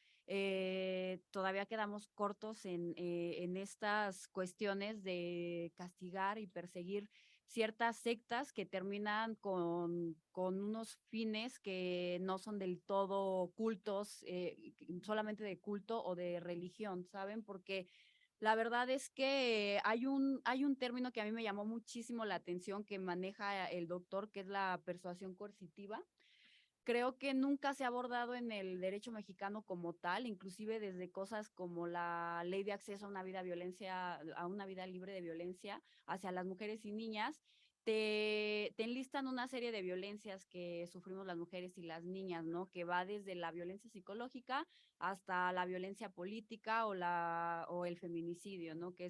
todavía quedamos cortos en estas cuestiones de castigar y perseguir ciertas sectas que terminan con unos fines que no son del todo cultos, solamente de culto o de religión, ¿saben? Porque la verdad es que hay un término que a mí me llamó muchísimo la atención que maneja el doctor, que es la persuasión coercitiva. Creo que nunca se ha abordado en el derecho mexicano como tal, inclusive desde cosas como la ley de acceso a una vida libre de violencia hacia las mujeres y niñas. Te enlistan una serie de violencias que sufrimos las mujeres y las niñas, ¿no? Que va desde la violencia psicológica hasta la violencia política o el feminicidio, ¿no? Que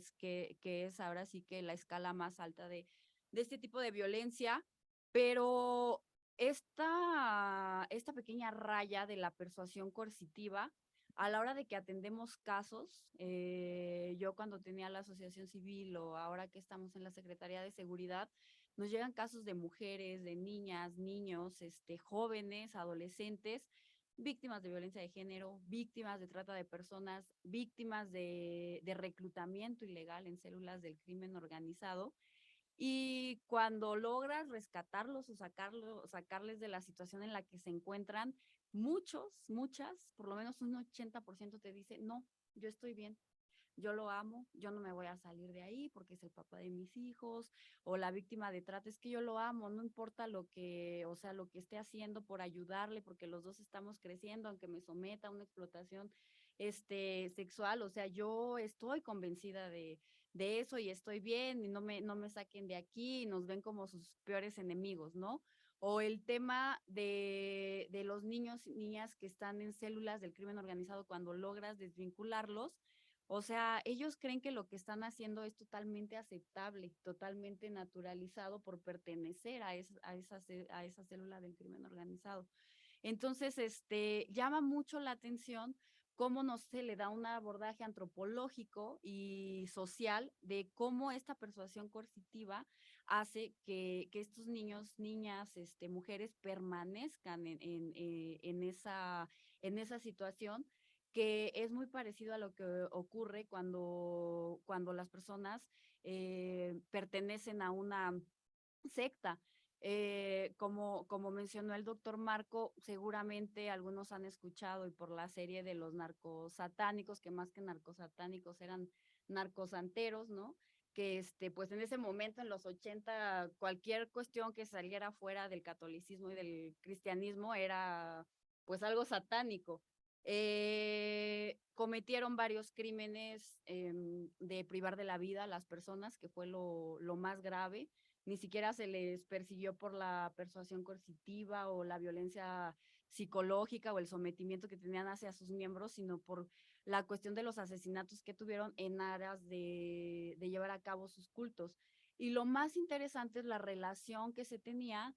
es ahora sí que la escala más alta de este tipo de violencia, pero esta pequeña raya de la persuasión coercitiva, a la hora de que atendemos casos, yo cuando tenía la asociación civil o ahora que estamos en la Secretaría de Seguridad, nos llegan casos de mujeres, de niñas, niños, jóvenes, adolescentes, víctimas de violencia de género, víctimas de trata de personas, víctimas de reclutamiento ilegal en células del crimen organizado. Y cuando logras rescatarlos o sacarles de la situación en la que se encuentran, muchas, por lo menos un 80% te dice, no, yo estoy bien, yo lo amo, yo no me voy a salir de ahí porque es el papá de mis hijos, o la víctima de trata, es que yo lo amo, no importa lo que esté haciendo por ayudarle, porque los dos estamos creciendo, aunque me someta a una explotación sexual, o sea, yo estoy convencida de eso y estoy bien y no me saquen de aquí y nos ven como sus peores enemigos, ¿no? O el tema de los niños y niñas que están en células del crimen organizado cuando logras desvincularlos, o sea, ellos creen que lo que están haciendo es totalmente aceptable, totalmente naturalizado por pertenecer a esa célula del crimen organizado. Entonces, llama mucho la atención cómo no se le da un abordaje antropológico y social de cómo esta persuasión coercitiva hace que estos niños, niñas, mujeres permanezcan en esa situación, que es muy parecido a lo que ocurre cuando las personas pertenecen a una secta. Como mencionó el doctor Marco, seguramente algunos han escuchado y por la serie de los narcosatánicos, que más que narcosatánicos eran narcosanteros, ¿no? Que pues en ese momento, en los 80, cualquier cuestión que saliera fuera del catolicismo y del cristianismo era pues algo satánico. Cometieron varios crímenes de privar de la vida a las personas, que fue lo más grave. Ni siquiera se les persiguió por la persuasión coercitiva o la violencia psicológica o el sometimiento que tenían hacia sus miembros, sino por la cuestión de los asesinatos que tuvieron en aras de llevar a cabo sus cultos. Y lo más interesante es la relación que se tenía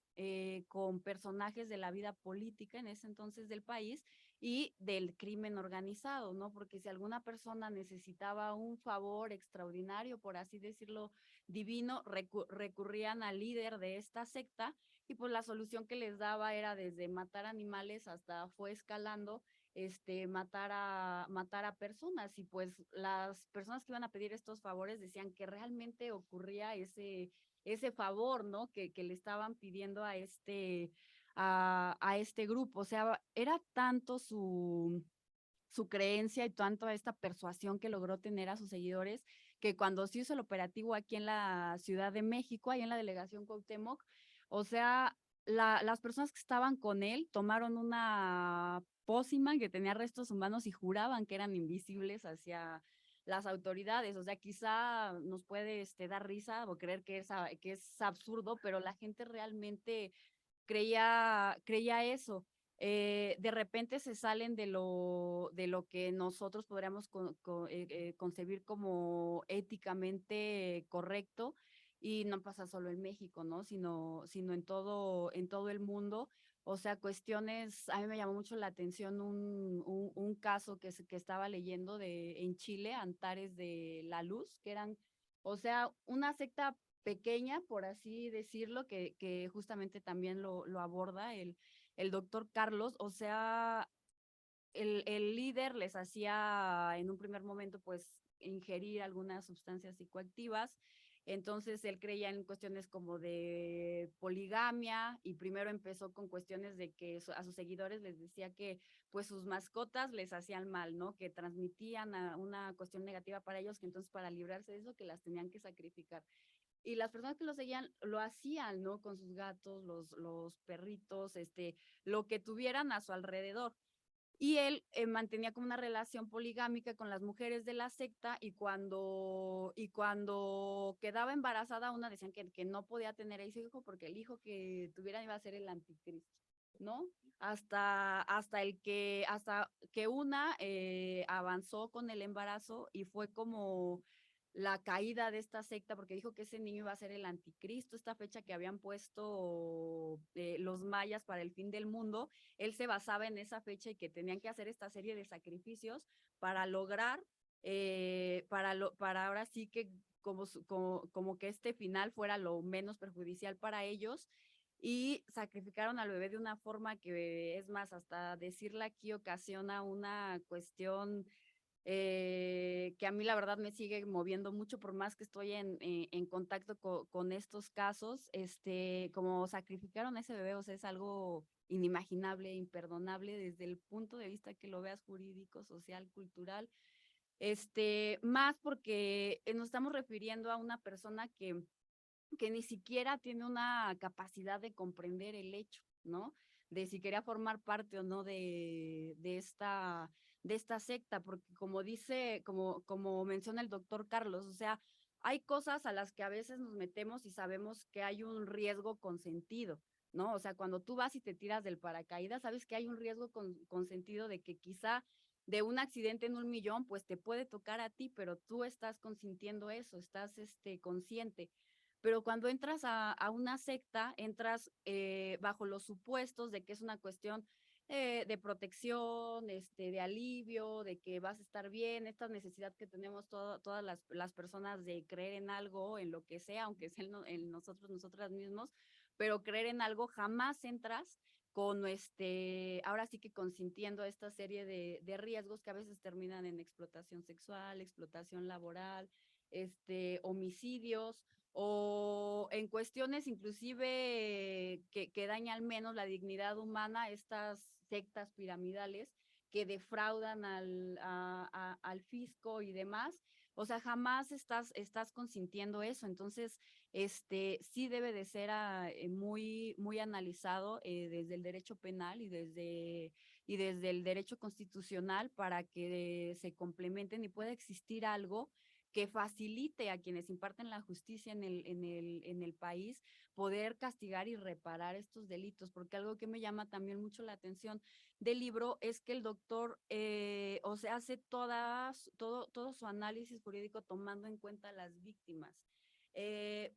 con personajes de la vida política en ese entonces del país y del crimen organizado, ¿no? Porque si alguna persona necesitaba un favor extraordinario, por así decirlo, divino, recurrían al líder de esta secta y pues la solución que les daba era desde matar animales hasta fue escalando matar a personas, y pues las personas que iban a pedir estos favores decían que realmente ocurría ese favor, ¿no? Que le estaban pidiendo a este grupo. O sea, era tanto su creencia y tanto esta persuasión que logró tener a sus seguidores, que cuando se hizo el operativo aquí en la Ciudad de México, ahí en la delegación Cuauhtémoc, o sea, las personas que estaban con él tomaron una pócima que tenía restos humanos y juraban que eran invisibles hacia las autoridades. O sea, quizá nos puede dar risa o creer que es absurdo, pero la gente realmente creía eso. De repente se salen de lo que nosotros podríamos concebir como éticamente correcto, y no pasa solo en México, ¿no? Sino en todo el mundo. O sea, cuestiones, a mí me llamó mucho la atención un caso que estaba leyendo en Chile, Antares de la Luz, que eran, o sea, una secta pequeña, por así decirlo, que justamente también lo aborda el doctor Carlos. O sea, el líder les hacía en un primer momento pues ingerir algunas sustancias psicoactivas. Entonces él creía en cuestiones como de poligamia, y primero empezó con cuestiones de que a sus seguidores les decía que pues sus mascotas les hacían mal, ¿no? Que transmitían una cuestión negativa para ellos, que entonces para librarse de eso que las tenían que sacrificar. Y las personas que lo seguían lo hacían, ¿no? Con sus gatos, los perritos, lo que tuvieran a su alrededor. Y él mantenía como una relación poligámica con las mujeres de la secta, y cuando quedaba embarazada una, decían que no podía tener ese hijo porque el hijo que tuviera iba a ser el anticristo, ¿no? Hasta que una avanzó con el embarazo y fue como la caída de esta secta, porque dijo que ese niño iba a ser el anticristo, esta fecha que habían puesto los mayas para el fin del mundo. Él se basaba en esa fecha y que tenían que hacer esta serie de sacrificios para lograr, para ahora sí que como que este final fuera lo menos perjudicial para ellos. Y sacrificaron al bebé de una forma que, es más, hasta decirla aquí ocasiona una cuestión que a mí la verdad me sigue moviendo mucho, por más que estoy en contacto con estos casos. Como sacrificaron a ese bebé, o sea, es algo inimaginable, imperdonable desde el punto de vista que lo veas jurídico, social, cultural. Más porque nos estamos refiriendo a una persona que ni siquiera tiene una capacidad de comprender el hecho, ¿no? De si quería formar parte o no de esta secta, porque como menciona el doctor Carlos, o sea, hay cosas a las que a veces nos metemos y sabemos que hay un riesgo consentido, ¿no? O sea, cuando tú vas y te tiras del paracaídas, sabes que hay un riesgo consentido de que quizá de un accidente en 1 millón, pues te puede tocar a ti, pero tú estás consintiendo eso, estás consciente. Pero cuando entras a una secta, entras bajo los supuestos de que es una cuestión de protección, de alivio, de que vas a estar bien, esta necesidad que tenemos todas las personas de creer en algo, en lo que sea, aunque sea en nosotros, nosotras mismos, pero creer en algo. Jamás entras con ahora sí que consintiendo esta serie de riesgos que a veces terminan en explotación sexual, explotación laboral, homicidios, o en cuestiones inclusive que dañan menos la dignidad humana, estas sectas piramidales que defraudan al fisco y demás. O sea, jamás estás consintiendo eso. Entonces, sí debe de ser muy analizado desde el derecho penal y desde el derecho constitucional, para que se complementen y pueda existir algo que facilite a quienes imparten la justicia en el país poder castigar y reparar estos delitos. Porque algo que me llama también mucho la atención del libro es que el doctor, o sea, hace todo su análisis jurídico tomando en cuenta a las víctimas.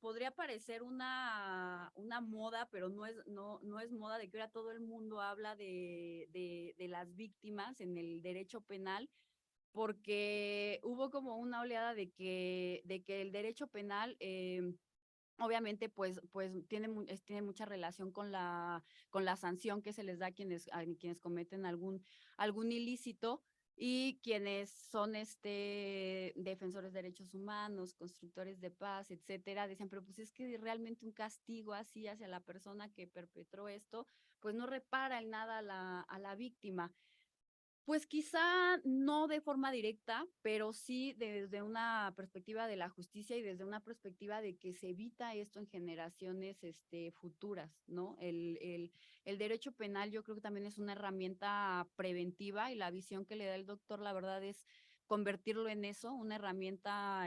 Podría parecer una moda, pero no es moda, de que ahora todo el mundo habla de las víctimas en el derecho penal, porque hubo como una oleada de que el derecho penal, obviamente, pues tiene mucha relación con la sanción que se les da a quienes cometen algún ilícito, y quienes son defensores de derechos humanos, constructores de paz, etcétera, dicen, pero pues es que realmente un castigo así hacia la persona que perpetró esto, pues no repara en nada a la víctima. Pues quizá no de forma directa, pero sí desde una perspectiva de la justicia y desde una perspectiva de que se evita esto en generaciones futuras, ¿no? El derecho penal yo creo que también es una herramienta preventiva y la visión que le da el doctor, la verdad, es convertirlo en eso, una herramienta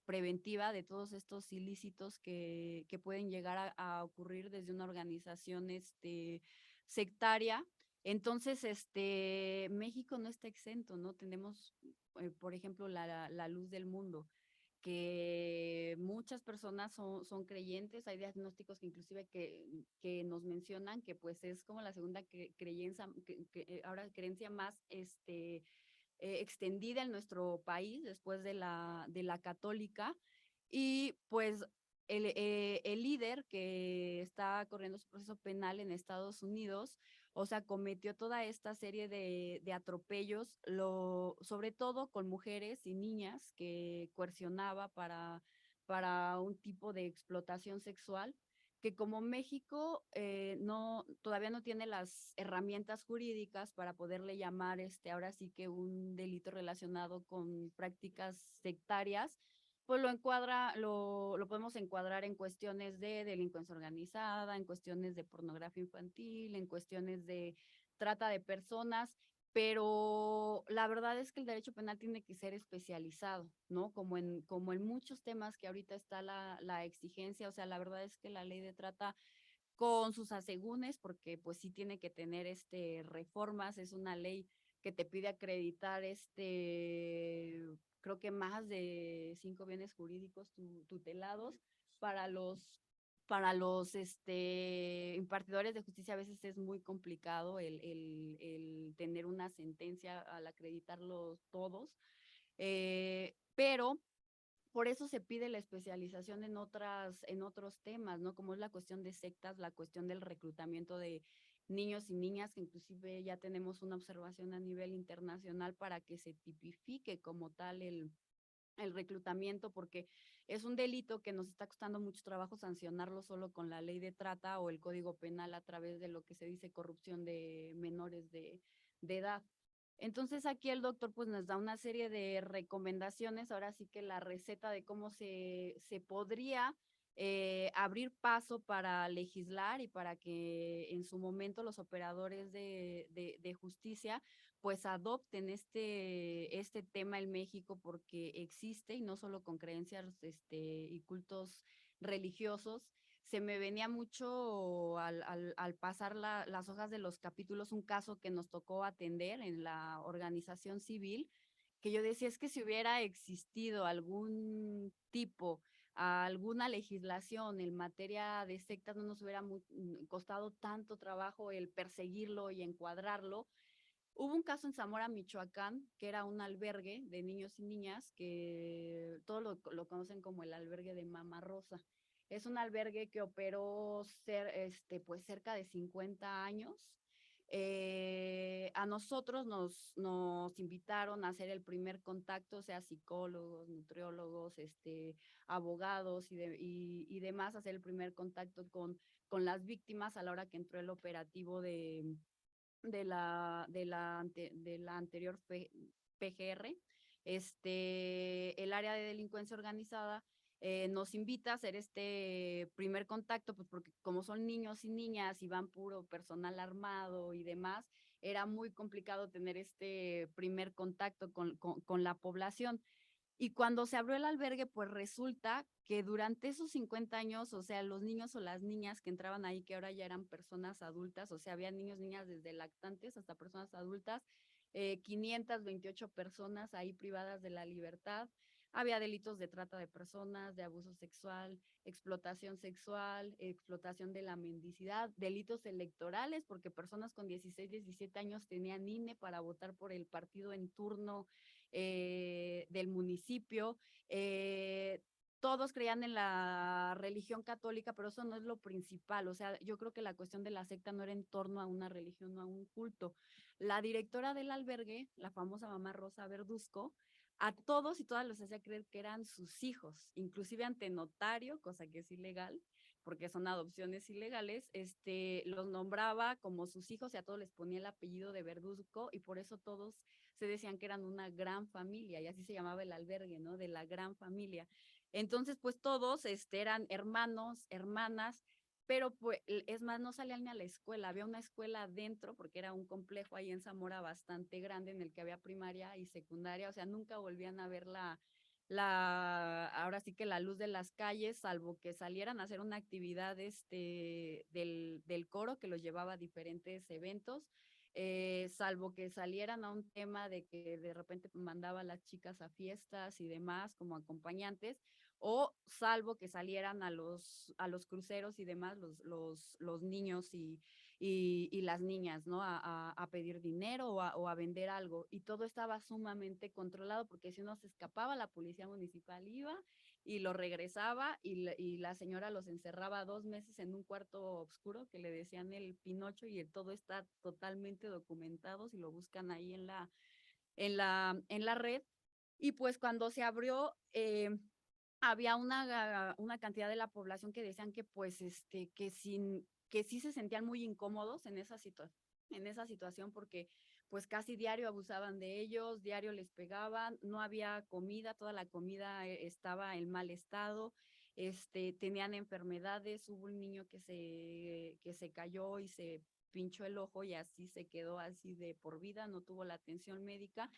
preventiva de todos estos ilícitos que pueden llegar a ocurrir desde una organización sectaria. Entonces, México no está exento, ¿no? Tenemos, por ejemplo, la luz del mundo, que muchas personas son creyentes, hay diagnósticos que inclusive que nos mencionan que pues es como la segunda creencia, ahora creencia más extendida en nuestro país después de la católica, y pues el líder que está corriendo su proceso penal en Estados Unidos, o sea, cometió toda esta serie de atropellos, sobre todo con mujeres y niñas que coercionaba para un tipo de explotación sexual, que como México todavía no tiene las herramientas jurídicas para poderle llamar ahora sí que un delito relacionado con prácticas sectarias, pues lo podemos encuadrar en cuestiones de delincuencia organizada, en cuestiones de pornografía infantil, en cuestiones de trata de personas, pero la verdad es que el derecho penal tiene que ser especializado, ¿no? Como en muchos temas que ahorita está la exigencia, o sea, la verdad es que la ley de trata con sus asegúnes, porque pues sí tiene que tener reformas, es una ley que te pide acreditar creo que más de 5 bienes jurídicos tutelados para los impartidores de justicia. A veces es muy complicado el tener una sentencia al acreditarlos todos, pero por eso se pide la especialización en otros temas, ¿no? Como es la cuestión de sectas, la cuestión del reclutamiento de niños y niñas, que inclusive ya tenemos una observación a nivel internacional para que se tipifique como tal el reclutamiento, porque es un delito que nos está costando mucho trabajo sancionarlo solo con la ley de trata o el Código Penal a través de lo que se dice corrupción de menores de edad. Entonces aquí el doctor pues nos da una serie de recomendaciones, ahora sí que la receta de cómo se podría abrir paso para legislar y para que en su momento los operadores de justicia pues adopten este tema en México, porque existe, y no solo con creencias y cultos religiosos. Se me venía mucho al pasar las hojas de los capítulos un caso que nos tocó atender en la organización civil, que yo decía, es que si hubiera existido algún tipo, alguna legislación en materia de sectas, no nos hubiera costado tanto trabajo el perseguirlo y encuadrarlo. Hubo un caso en Zamora, Michoacán, que era un albergue de niños y niñas que todos lo conocen como el albergue de Mama Rosa. Es un albergue que operó pues cerca de 50 años. A nosotros nos invitaron a hacer el primer contacto, o sea, psicólogos, nutriólogos, abogados y demás, a hacer el primer contacto con las víctimas a la hora que entró el operativo de la anterior PGR. El área de delincuencia organizada nos invita a hacer este primer contacto, pues porque como son niños y niñas y van puro personal armado y demás, era muy complicado tener este primer contacto con la población. Y cuando se abrió el albergue, pues resulta que durante esos 50 años, o sea, los niños o las niñas que entraban ahí, que ahora ya eran personas adultas, o sea, había niños, niñas desde lactantes hasta personas adultas, 528 personas ahí privadas de la libertad. Había delitos de trata de personas, de abuso sexual, explotación de la mendicidad, delitos electorales, porque personas con 16, 17 años tenían INE para votar por el partido en turno del municipio. Todos creían en la religión católica, pero eso no es lo principal. O sea, yo creo que la cuestión de la secta no era en torno a una religión o a un culto. La directora del albergue, la famosa mamá Rosa Verduzco, a todos y todas les hacía creer que eran sus hijos, inclusive ante notario, cosa que es ilegal, porque son adopciones ilegales, los nombraba como sus hijos y a todos les ponía el apellido de Verduzco y por eso todos se decían que eran una gran familia y así se llamaba el albergue, ¿no? De la gran familia. Entonces, pues todos eran hermanos, hermanas, pero pues, es más, no salían ni a la escuela, había una escuela adentro, porque era un complejo ahí en Zamora bastante grande en el que había primaria y secundaria, o sea, nunca volvían a ver ahora sí que la luz de las calles, salvo que salieran a hacer una actividad del coro que los llevaba a diferentes eventos, salvo que salieran a un tema de que de repente mandaba a las chicas a fiestas y demás como acompañantes, o salvo que salieran a los cruceros y demás, los niños y las niñas, ¿no? A pedir dinero o a vender algo. Y todo estaba sumamente controlado porque si uno se escapaba, la policía municipal iba y lo regresaba y la señora los encerraba 2 meses en un cuarto oscuro que le decían el Pinocho y todo está totalmente documentado si lo buscan ahí en la red. Y pues cuando se abrió, había una cantidad de la población que decían que pues que sí se sentían muy incómodos en esa situación porque pues casi diario abusaban de ellos, diario les pegaban, no había comida, toda la comida estaba en mal estado, tenían enfermedades, hubo un niño que se cayó y se pinchó el ojo y así se quedó así de por vida, no tuvo la atención médica,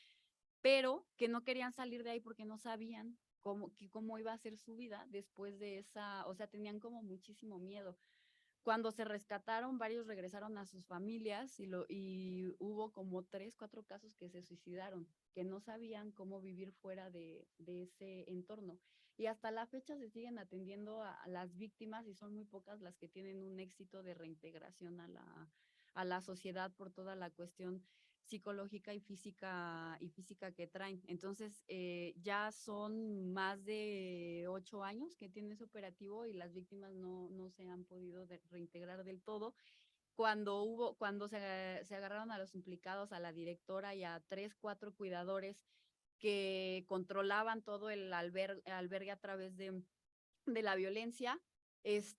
pero que no querían salir de ahí porque no sabían cómo iba a ser su vida después de esa, o sea, tenían como muchísimo miedo. Cuando se rescataron, varios regresaron a sus familias y hubo como 3, 4 casos que se suicidaron, que no sabían cómo vivir fuera de ese entorno. Y hasta la fecha se siguen atendiendo a las víctimas y son muy pocas las que tienen un éxito de reintegración a la sociedad por toda la cuestión psicológica y física que traen. Entonces, ya son más de 8 años que tiene ese operativo y las víctimas no se han podido reintegrar del todo. Cuando se agarraron a los implicados, a la directora y a 3, 4 cuidadores que controlaban todo el albergue a través de la violencia, pues,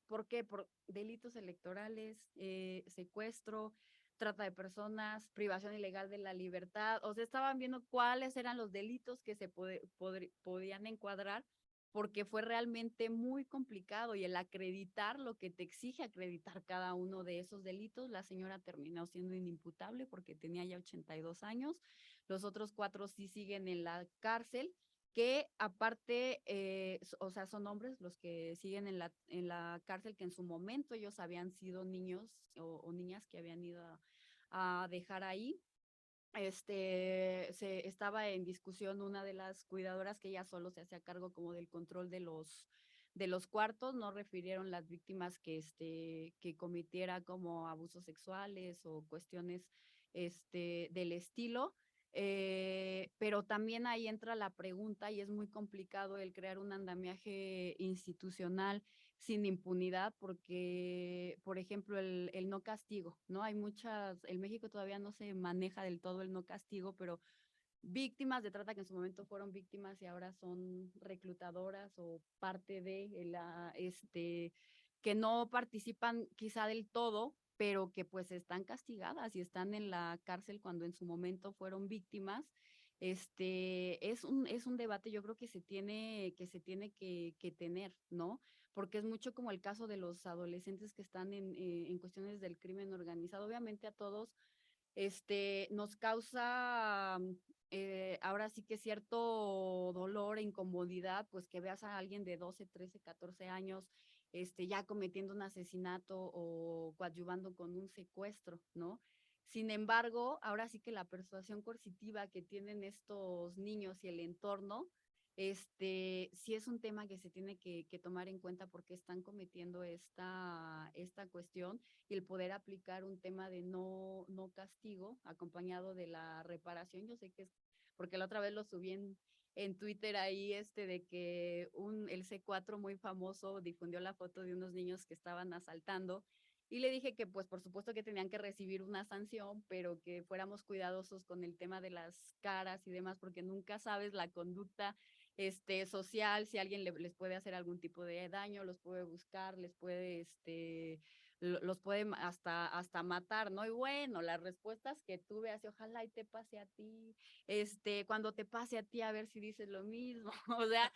¿por qué? Por delitos electorales, secuestro, trata de personas, privación ilegal de la libertad, o sea, estaban viendo cuáles eran los delitos que se podían encuadrar, porque fue realmente muy complicado y el acreditar lo que te exige acreditar cada uno de esos delitos, la señora terminó siendo inimputable porque tenía ya 82 años, los otros 4 sí siguen en la cárcel, que aparte, o sea, son hombres los que siguen en la cárcel, que en su momento ellos habían sido niños o niñas que habían ido a dejar ahí. Estaba en discusión una de las cuidadoras que ella solo se hacía cargo como del control de los cuartos, no refirieron las víctimas que cometiera como abusos sexuales o cuestiones del estilo. Pero también ahí entra la pregunta y es muy complicado el crear un andamiaje institucional sin impunidad porque, por ejemplo, el no castigo, ¿no? En México todavía no se maneja del todo el no castigo, pero víctimas de trata que en su momento fueron víctimas y ahora son reclutadoras o parte que no participan quizá del todo, pero que pues están castigadas y están en la cárcel cuando en su momento fueron víctimas. Es un debate yo creo que se tiene que tener, ¿no? Porque es mucho como el caso de los adolescentes que están en cuestiones del crimen organizado. Obviamente a todos nos causa ahora sí que cierto dolor e incomodidad, pues que veas a alguien de 12, 13, 14 años ya cometiendo un asesinato o coadyuvando con un secuestro, ¿no? Sin embargo, ahora sí que la persuasión coercitiva que tienen estos niños y el entorno, sí es un tema que se tiene que tomar en cuenta porque están cometiendo esta cuestión y el poder aplicar un tema de no castigo acompañado de la reparación. Yo sé que es, porque la otra vez lo subí en Twitter ahí, de que el C4 muy famoso difundió la foto de unos niños que estaban asaltando y le dije que pues por supuesto que tenían que recibir una sanción, pero que fuéramos cuidadosos con el tema de las caras y demás, porque nunca sabes la conducta social, si alguien les puede hacer algún tipo de daño, los puede buscar, les puede, los puede hasta matar, ¿no? Y bueno, las respuestas que tuve así, ojalá y te pase a ti, cuando te pase a ti, a ver si dices lo mismo, o sea,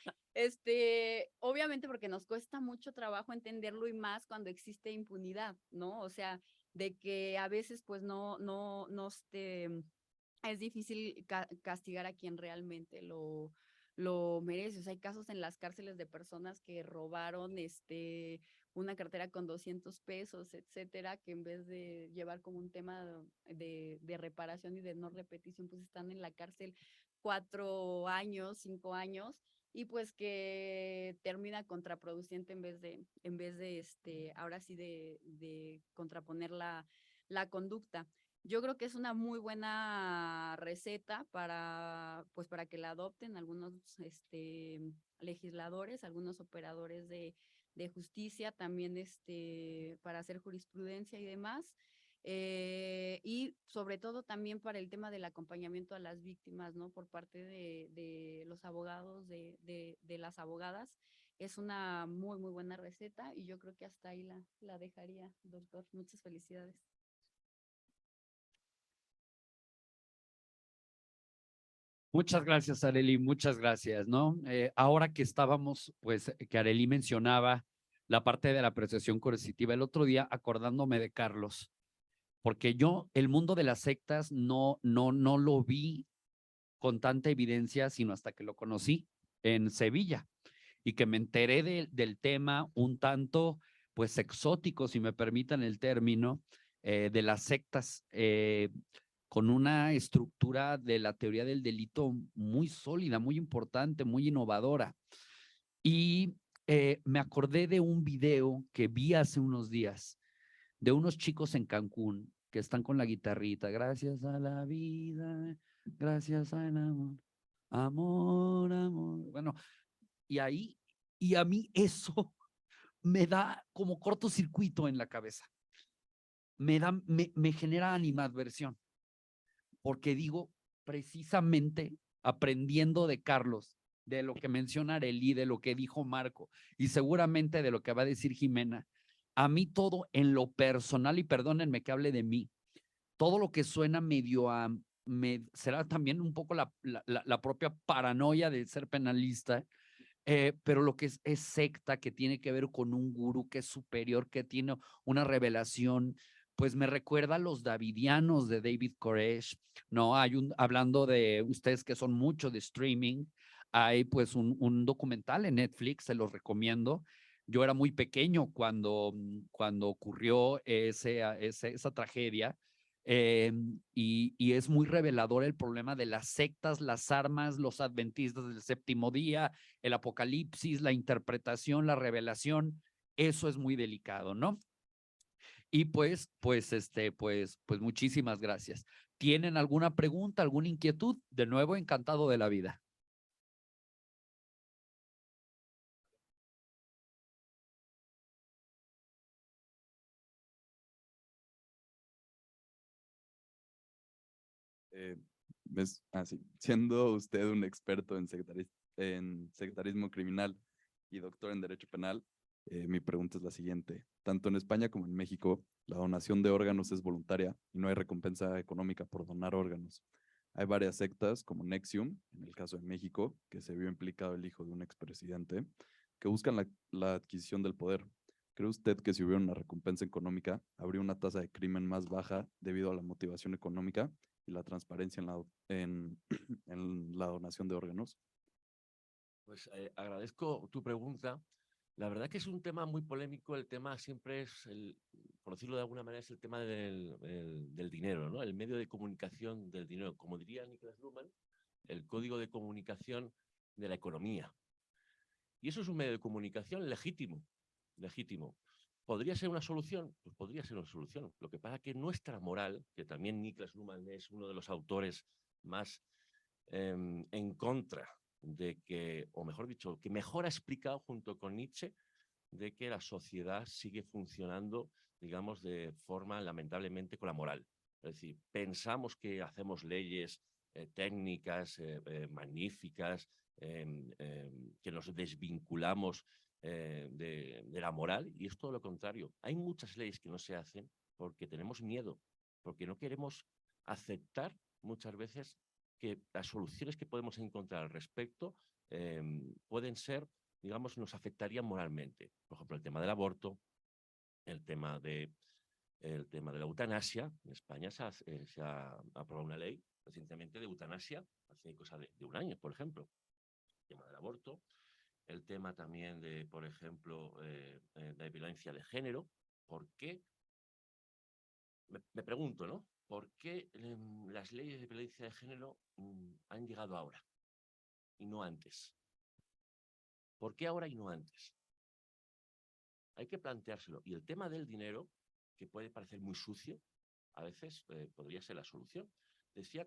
obviamente porque nos cuesta mucho trabajo entenderlo y más cuando existe impunidad, ¿no? O sea, de que a veces pues no, es difícil castigar a quien realmente lo merece. O sea, hay casos en las cárceles de personas que robaron una cartera con 200 pesos, etcétera, que en vez de llevar como un tema de reparación y de no repetición, pues están en la cárcel 4 años, 5 años, y pues que termina contraproducente en vez de ahora sí de contraponer la conducta. Yo creo que es una muy buena receta pues para que la adopten algunos legisladores, algunos operadores de justicia, también para hacer jurisprudencia y demás. Y sobre todo también para el tema del acompañamiento a las víctimas, ¿no? Por parte de los abogados, de las abogadas. Es una muy, muy buena receta y yo creo que hasta ahí la dejaría, doctor. Muchas felicidades. Muchas gracias, Arely, muchas gracias, ¿no? Ahora que estábamos, pues, que Arely mencionaba la parte de la apreciación coercitiva, el otro día acordándome de Carlos, porque yo el mundo de las sectas no lo vi con tanta evidencia, sino hasta que lo conocí en Sevilla y que me enteré del tema un tanto, pues, exótico, si me permitan el término, de las sectas, con una estructura de la teoría del delito muy sólida, muy importante, muy innovadora. Y me acordé de un video que vi hace unos días de unos chicos en Cancún que están con la guitarrita, gracias a la vida, gracias al amor, amor, amor. Bueno, y a mí eso me da como cortocircuito en la cabeza. Me genera animadversión, porque digo, precisamente aprendiendo de Carlos, de lo que menciona Arely, de lo que dijo Marco, y seguramente de lo que va a decir Jimena, a mí todo en lo personal, y perdónenme que hable de mí, todo lo que suena medio a, será también un poco la propia paranoia de ser penalista, pero lo que es secta, que tiene que ver con un gurú que es superior, que tiene una revelación, pues me recuerda a los davidianos de David Koresh, ¿no? Hablando de ustedes que son mucho de streaming, hay pues un documental en Netflix, se los recomiendo. Yo era muy pequeño cuando ocurrió esa tragedia. Y es muy revelador el problema de las sectas, las armas, los adventistas del séptimo día, el apocalipsis, la interpretación, la revelación. Eso es muy delicado, ¿no? Y pues muchísimas gracias. ¿Tienen alguna pregunta, alguna inquietud? De nuevo, encantado de la vida. Sí. Siendo usted un experto en sectarismo criminal y doctor en Derecho Penal, mi pregunta es la siguiente. Tanto en España como en México, la donación de órganos es voluntaria y no hay recompensa económica por donar órganos. Hay varias sectas, como Nexium, en el caso de México, que se vio implicado el hijo de un expresidente, que buscan la adquisición del poder. ¿Cree usted que si hubiera una recompensa económica, habría una tasa de crimen más baja debido a la motivación económica y la transparencia en la donación de órganos? Pues agradezco tu pregunta. La verdad que es un tema muy polémico. El tema siempre es, por decirlo de alguna manera, es el tema del dinero, ¿no? El medio de comunicación del dinero. Como diría Niklas Luhmann, el código de comunicación de la economía. Y eso es un medio de comunicación legítimo. ¿Podría ser una solución? Pues podría ser una solución. Lo que pasa es que nuestra moral, que también Niklas Luhmann es uno de los autores más en contra de que, o mejor dicho, que mejor ha explicado junto con Nietzsche, de que la sociedad sigue funcionando, digamos, de forma lamentablemente con la moral. Es decir, pensamos que hacemos leyes técnicas magníficas, que nos desvinculamos de la moral, y es todo lo contrario. Hay muchas leyes que no se hacen porque tenemos miedo, porque no queremos aceptar muchas veces que las soluciones que podemos encontrar al respecto pueden ser, digamos, nos afectarían moralmente. Por ejemplo, el tema del aborto, el tema de la eutanasia. En España se ha aprobado una ley recientemente de eutanasia, hace cosa de un año, por ejemplo. El tema del aborto, el tema también de, por ejemplo, de violencia de género. ¿Por qué? Me pregunto, ¿no? ¿Por qué las leyes de violencia de género han llegado ahora y no antes? ¿Por qué ahora y no antes? Hay que planteárselo. Y el tema del dinero, que puede parecer muy sucio, a veces podría ser la solución.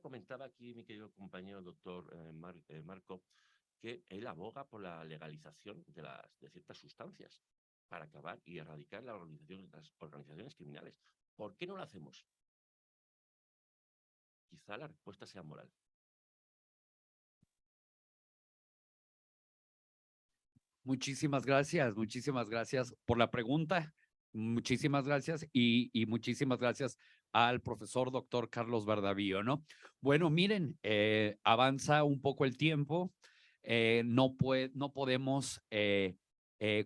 Comentaba aquí mi querido compañero doctor Marco, que él aboga por la legalización de ciertas sustancias para acabar y erradicar las organizaciones criminales. ¿Por qué no lo hacemos? Quizá la respuesta sea moral. Muchísimas gracias por la pregunta. Muchísimas gracias y muchísimas gracias al profesor doctor Carlos Bardavío, ¿no? Bueno, miren, avanza un poco el tiempo, no podemos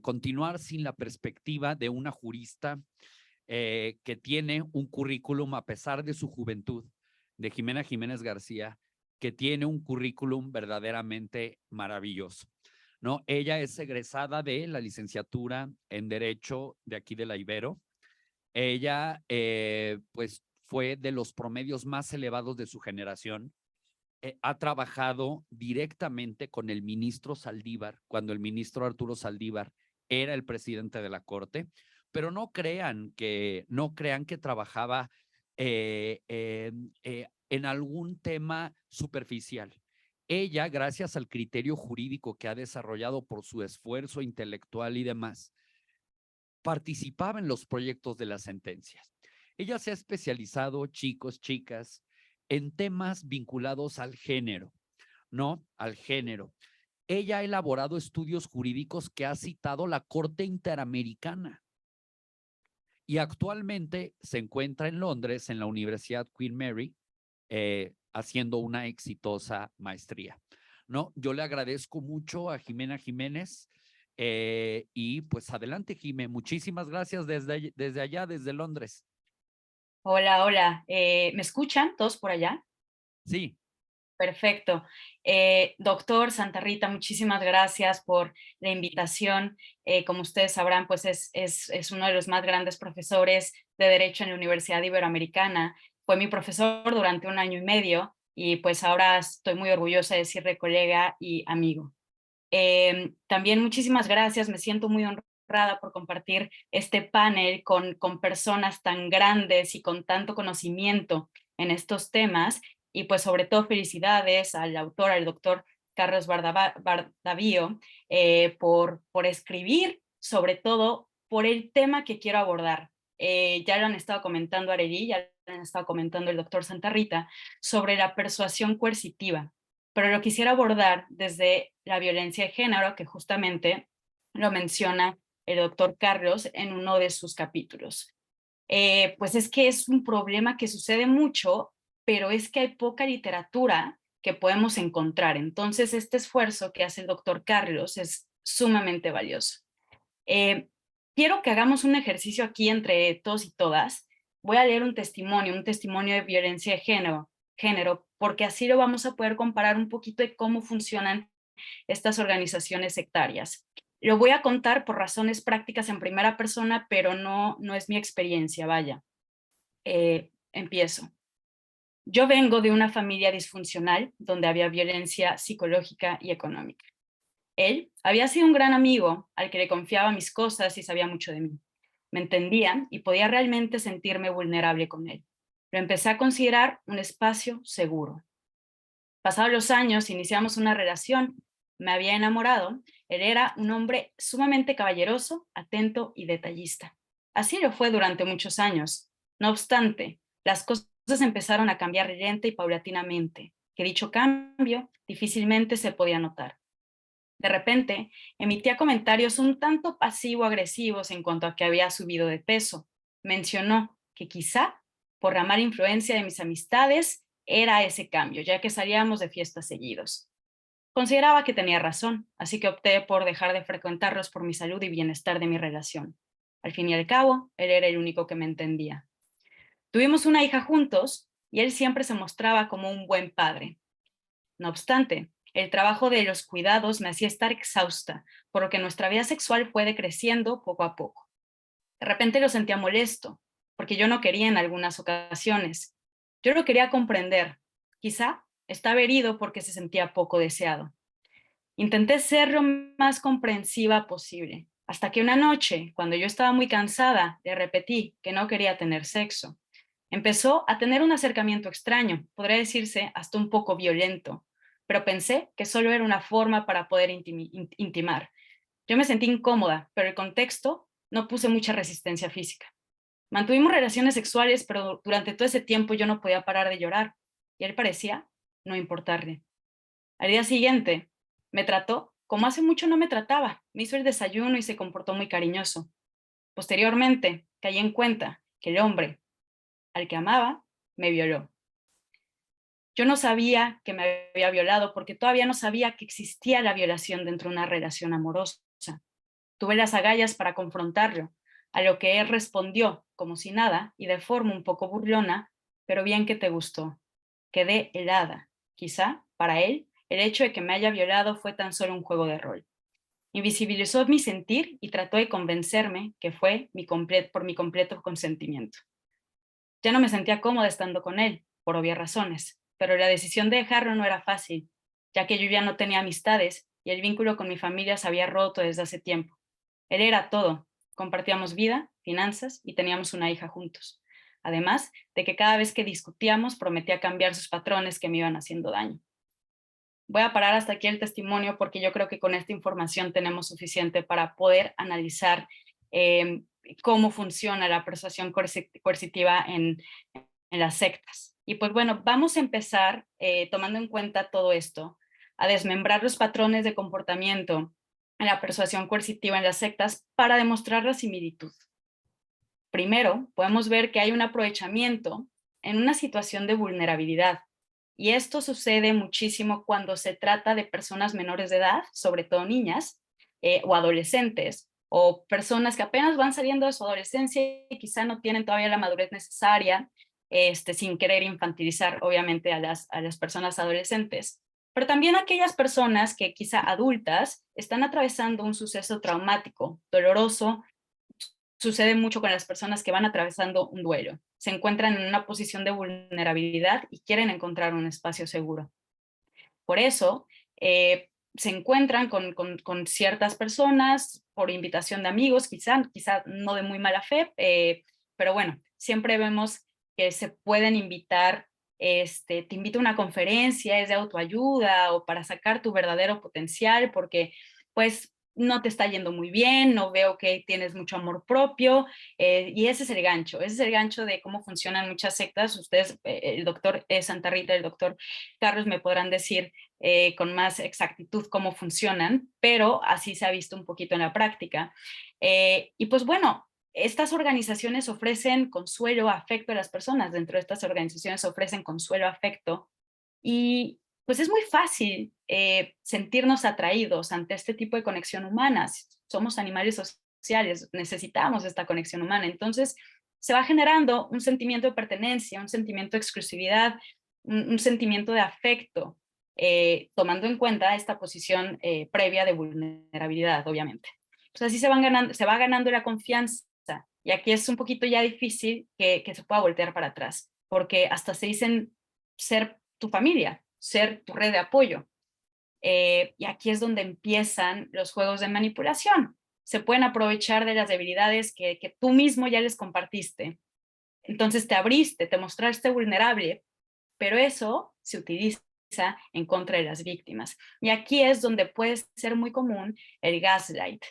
continuar sin la perspectiva de una jurista que tiene un currículum, a pesar de su juventud, de Jimena Jiménez García, que tiene un currículum verdaderamente maravilloso, ¿no? Ella es egresada de la licenciatura en Derecho de aquí de la Ibero. Ella, pues, fue de los promedios más elevados de su generación. Ha trabajado directamente con el ministro Saldívar, cuando el ministro Arturo Saldívar era el presidente de la Corte, pero no crean que trabajaba en algún tema superficial. Ella, gracias al criterio jurídico que ha desarrollado por su esfuerzo intelectual y demás, participaba en los proyectos de las sentencias. Ella se ha especializado, chicos, chicas, en temas vinculados al género, ¿no? Al género. Ella ha elaborado estudios jurídicos que ha citado la Corte Interamericana y actualmente se encuentra en Londres, en la Universidad Queen Mary, haciendo una exitosa maestría, ¿no? Yo le agradezco mucho a Jimena Jiménez y pues adelante, Jimé. Muchísimas gracias desde allá, desde Londres. Hola, hola. ¿Me escuchan todos por allá? Sí. Perfecto. Doctor Santa Rita, muchísimas gracias por la invitación. Como ustedes sabrán, pues es uno de los más grandes profesores de Derecho en la Universidad Iberoamericana. Fue mi profesor durante 1 año y medio y pues ahora estoy muy orgullosa de decirle colega y amigo. También muchísimas gracias, me siento muy honrada por compartir este panel con personas tan grandes y con tanto conocimiento en estos temas, y pues sobre todo felicidades al autor, al doctor Carlos Bardavío, por escribir, sobre todo por el tema que quiero abordar. Ya lo han estado comentando Arely, ya lo han estado comentando el doctor Santa Rita, sobre la persuasión coercitiva, pero lo quisiera abordar desde la violencia de género, que justamente lo menciona el doctor Carlos en uno de sus capítulos. Pues es que es un problema que sucede mucho, pero es que hay poca literatura que podemos encontrar. Entonces, este esfuerzo que hace el doctor Carlos es sumamente valioso. Quiero que hagamos un ejercicio aquí entre todos y todas. Voy a leer un testimonio de violencia de género, porque así lo vamos a poder comparar un poquito de cómo funcionan estas organizaciones sectarias. Lo voy a contar por razones prácticas en primera persona, pero no es mi experiencia, vaya. Empiezo. Yo vengo de una familia disfuncional donde había violencia psicológica y económica. Él había sido un gran amigo al que le confiaba mis cosas y sabía mucho de mí. Me entendía y podía realmente sentirme vulnerable con él. Lo empecé a considerar un espacio seguro. Pasados los años, iniciamos una relación. Me había enamorado. Él era un hombre sumamente caballeroso, atento y detallista. Así lo fue durante muchos años. No obstante, las cosas empezaron a cambiar lenta y paulatinamente. que dicho cambio difícilmente se podía notar. De repente, emitía comentarios un tanto pasivo-agresivos en cuanto a que había subido de peso. Mencionó que quizá, por la mala influencia de mis amistades, era ese cambio, ya que salíamos de fiestas seguidos. Consideraba que tenía razón, así que opté por dejar de frecuentarlos por mi salud y bienestar de mi relación. Al fin y al cabo, él era el único que me entendía. Tuvimos una hija juntos y él siempre se mostraba como un buen padre. No obstante, el trabajo de los cuidados me hacía estar exhausta, por lo que nuestra vida sexual fue decreciendo poco a poco. De repente lo sentía molesto, porque yo no quería en algunas ocasiones. Yo lo quería comprender. Quizá estaba herido porque se sentía poco deseado. Intenté ser lo más comprensiva posible, hasta que una noche, cuando yo estaba muy cansada, le repetí que no quería tener sexo. Empezó a tener un acercamiento extraño, podría decirse hasta un poco violento, pero pensé que solo era una forma para poder intimar. Yo me sentí incómoda, pero el contexto no puse mucha resistencia física. Mantuvimos relaciones sexuales, pero durante todo ese tiempo yo no podía parar de llorar, y él parecía no importarle. Al día siguiente, me trató como hace mucho no me trataba, me hizo el desayuno y se comportó muy cariñoso. Posteriormente, caí en cuenta que el hombre al que amaba me violó. Yo no sabía que me había violado porque todavía no sabía que existía la violación dentro de una relación amorosa. Tuve las agallas para confrontarlo, a lo que él respondió como si nada y de forma un poco burlona, pero bien que te gustó. Quedé helada. Quizá, para él, el hecho de que me haya violado fue tan solo un juego de rol. Invisibilizó mi sentir y trató de convencerme que fue por mi completo consentimiento. Ya no me sentía cómoda estando con él, por obvias razones, pero la decisión de dejarlo no era fácil, ya que yo ya no tenía amistades y el vínculo con mi familia se había roto desde hace tiempo. Él era todo, compartíamos vida, finanzas y teníamos una hija juntos. Además de que cada vez que discutíamos prometía cambiar sus patrones que me iban haciendo daño. Voy a parar hasta aquí el testimonio porque yo creo que con esta información tenemos suficiente para poder analizar cómo funciona la persuasión coercitiva en las sectas. Y pues bueno, vamos a empezar tomando en cuenta todo esto, a desmembrar los patrones de comportamiento en la persuasión coercitiva en las sectas para demostrar la similitud. Primero, podemos ver que hay un aprovechamiento en una situación de vulnerabilidad. Y esto sucede muchísimo cuando se trata de personas menores de edad, sobre todo niñas o adolescentes, o personas que apenas van saliendo de su adolescencia y quizá no tienen todavía la madurez necesaria, sin querer infantilizar obviamente a las personas adolescentes. Pero también aquellas personas que quizá adultas están atravesando un suceso traumático, doloroso. Sucede mucho con las personas que van atravesando un duelo. Se encuentran en una posición de vulnerabilidad y quieren encontrar un espacio seguro. Por eso, se encuentran con ciertas personas por invitación de amigos, quizá no de muy mala fe, pero bueno, siempre vemos que se pueden invitar, te invito a una conferencia, es de autoayuda o para sacar tu verdadero potencial, porque pues no te está yendo muy bien, no veo que tienes mucho amor propio, y ese es el gancho de cómo funcionan muchas sectas. Ustedes, el doctor Santa Rita, el doctor Carlos me podrán decir con más exactitud cómo funcionan, pero así se ha visto un poquito en la práctica. Y pues bueno, estas organizaciones ofrecen consuelo, afecto a las personas. Dentro de estas organizaciones ofrecen consuelo, afecto, y pues es muy fácil sentirnos atraídos ante este tipo de conexión humana. Somos animales sociales, necesitamos esta conexión humana. Entonces se va generando un sentimiento de pertenencia, un sentimiento de exclusividad, un sentimiento de afecto, tomando en cuenta esta posición previa de vulnerabilidad, obviamente. Pues así se va ganando la confianza, y aquí es un poquito ya difícil que se pueda voltear para atrás, porque hasta se dicen ser tu familia, ser tu red de apoyo. Y aquí es donde empiezan los juegos de manipulación. Se pueden aprovechar de las debilidades que tú mismo ya les compartiste. Entonces te abriste, te mostraste vulnerable, pero eso se utiliza en contra de las víctimas. Y aquí es donde puede ser muy común el gaslight.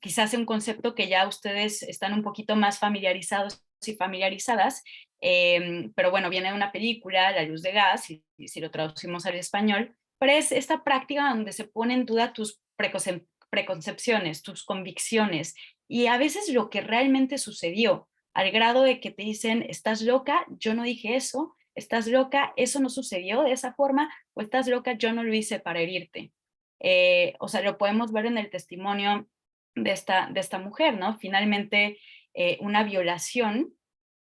Quizás un concepto que ya ustedes están un poquito más familiarizados y familiarizadas, pero bueno, viene de una película, La luz de gas, y si lo traducimos al español, pero es esta práctica donde se pone en duda tus preconcepciones, tus convicciones, y a veces lo que realmente sucedió, al grado de que te dicen, estás loca, yo no dije eso, estás loca, eso no sucedió de esa forma, o estás loca, yo no lo hice para herirte. O sea, lo podemos ver en el testimonio de esta mujer, ¿no? Finalmente, una violación,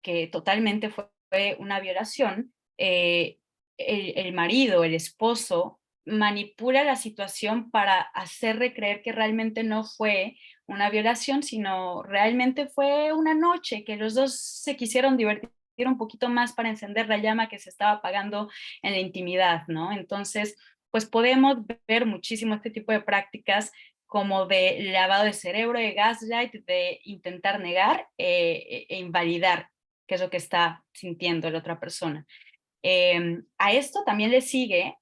que totalmente fue una violación, el marido, el esposo, manipula la situación para hacerle creer que realmente no fue una violación, sino realmente fue una noche que los dos se quisieron divertir un poquito más para encender la llama que se estaba apagando en la intimidad, ¿no? Entonces, pues podemos ver muchísimo este tipo de prácticas como de lavado de cerebro, de gaslight, de intentar negar e invalidar qué es lo que está sintiendo la otra persona. A esto también le sigue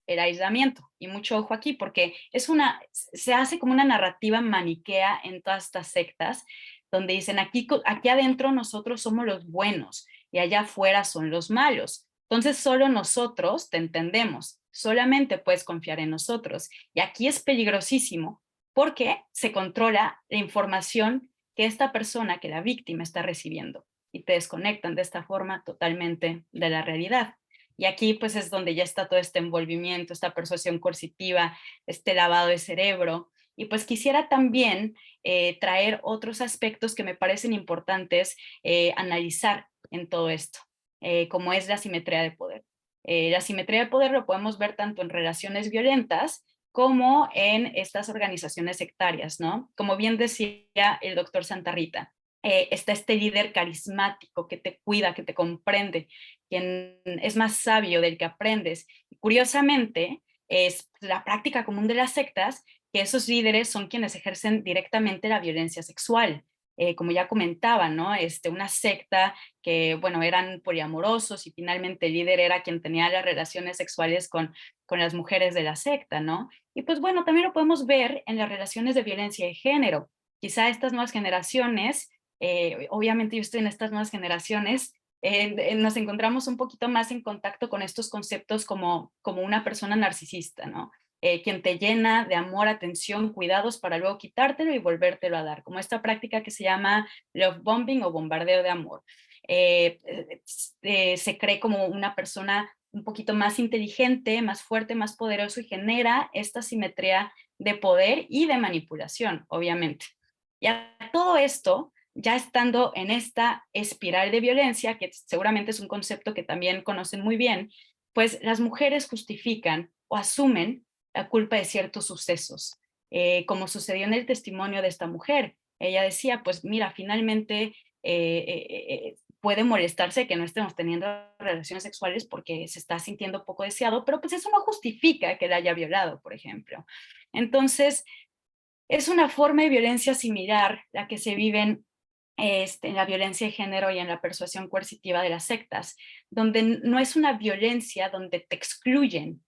el aislamiento, y mucho ojo aquí, porque se hace como una narrativa maniquea en todas estas sectas, donde dicen aquí adentro nosotros somos los buenos y allá afuera son los malos. Entonces solo nosotros te entendemos, solamente puedes confiar en nosotros. Y aquí es peligrosísimo porque se controla la información que esta persona, que la víctima está recibiendo, y te desconectan de esta forma totalmente de la realidad. Y aquí pues es donde ya está todo este envolvimiento, esta persuasión coercitiva, este lavado de cerebro. Y pues quisiera también traer otros aspectos que me parecen importantes analizar en todo esto, como es la asimetría de poder. La asimetría de poder lo podemos ver tanto en relaciones violentas como en estas organizaciones sectarias, ¿no? Como bien decía el doctor Santarrita, está este líder carismático que te cuida, que te comprende, quien es más sabio del que aprendes. Y curiosamente, es la práctica común de las sectas que esos líderes son quienes ejercen directamente la violencia sexual. Como ya comentaba, ¿no? Una secta que, bueno, eran poliamorosos y finalmente el líder era quien tenía las relaciones sexuales con las mujeres de la secta, ¿no? Y pues bueno, también lo podemos ver en las relaciones de violencia de género. Quizá estas nuevas generaciones, obviamente yo estoy en estas nuevas generaciones, nos encontramos un poquito más en contacto con estos conceptos como una persona narcisista, ¿no? Quien te llena de amor, atención, cuidados para luego quitártelo y volvértelo a dar, como esta práctica que se llama love bombing o bombardeo de amor. Se cree como una persona un poquito más inteligente, más fuerte, más poderoso, y genera esta simetría de poder y de manipulación, obviamente. Y a todo esto, ya estando en esta espiral de violencia, que seguramente es un concepto que también conocen muy bien, pues las mujeres justifican o asumen la culpa de ciertos sucesos, como sucedió en el testimonio de esta mujer. Ella decía, pues mira, finalmente puede molestarse que no estemos teniendo relaciones sexuales porque se está sintiendo poco deseado, pero pues eso no justifica que la haya violado, por ejemplo. Entonces, es una forma de violencia similar la que se vive en la violencia de género y en la persuasión coercitiva de las sectas, donde no es una violencia donde te excluyen,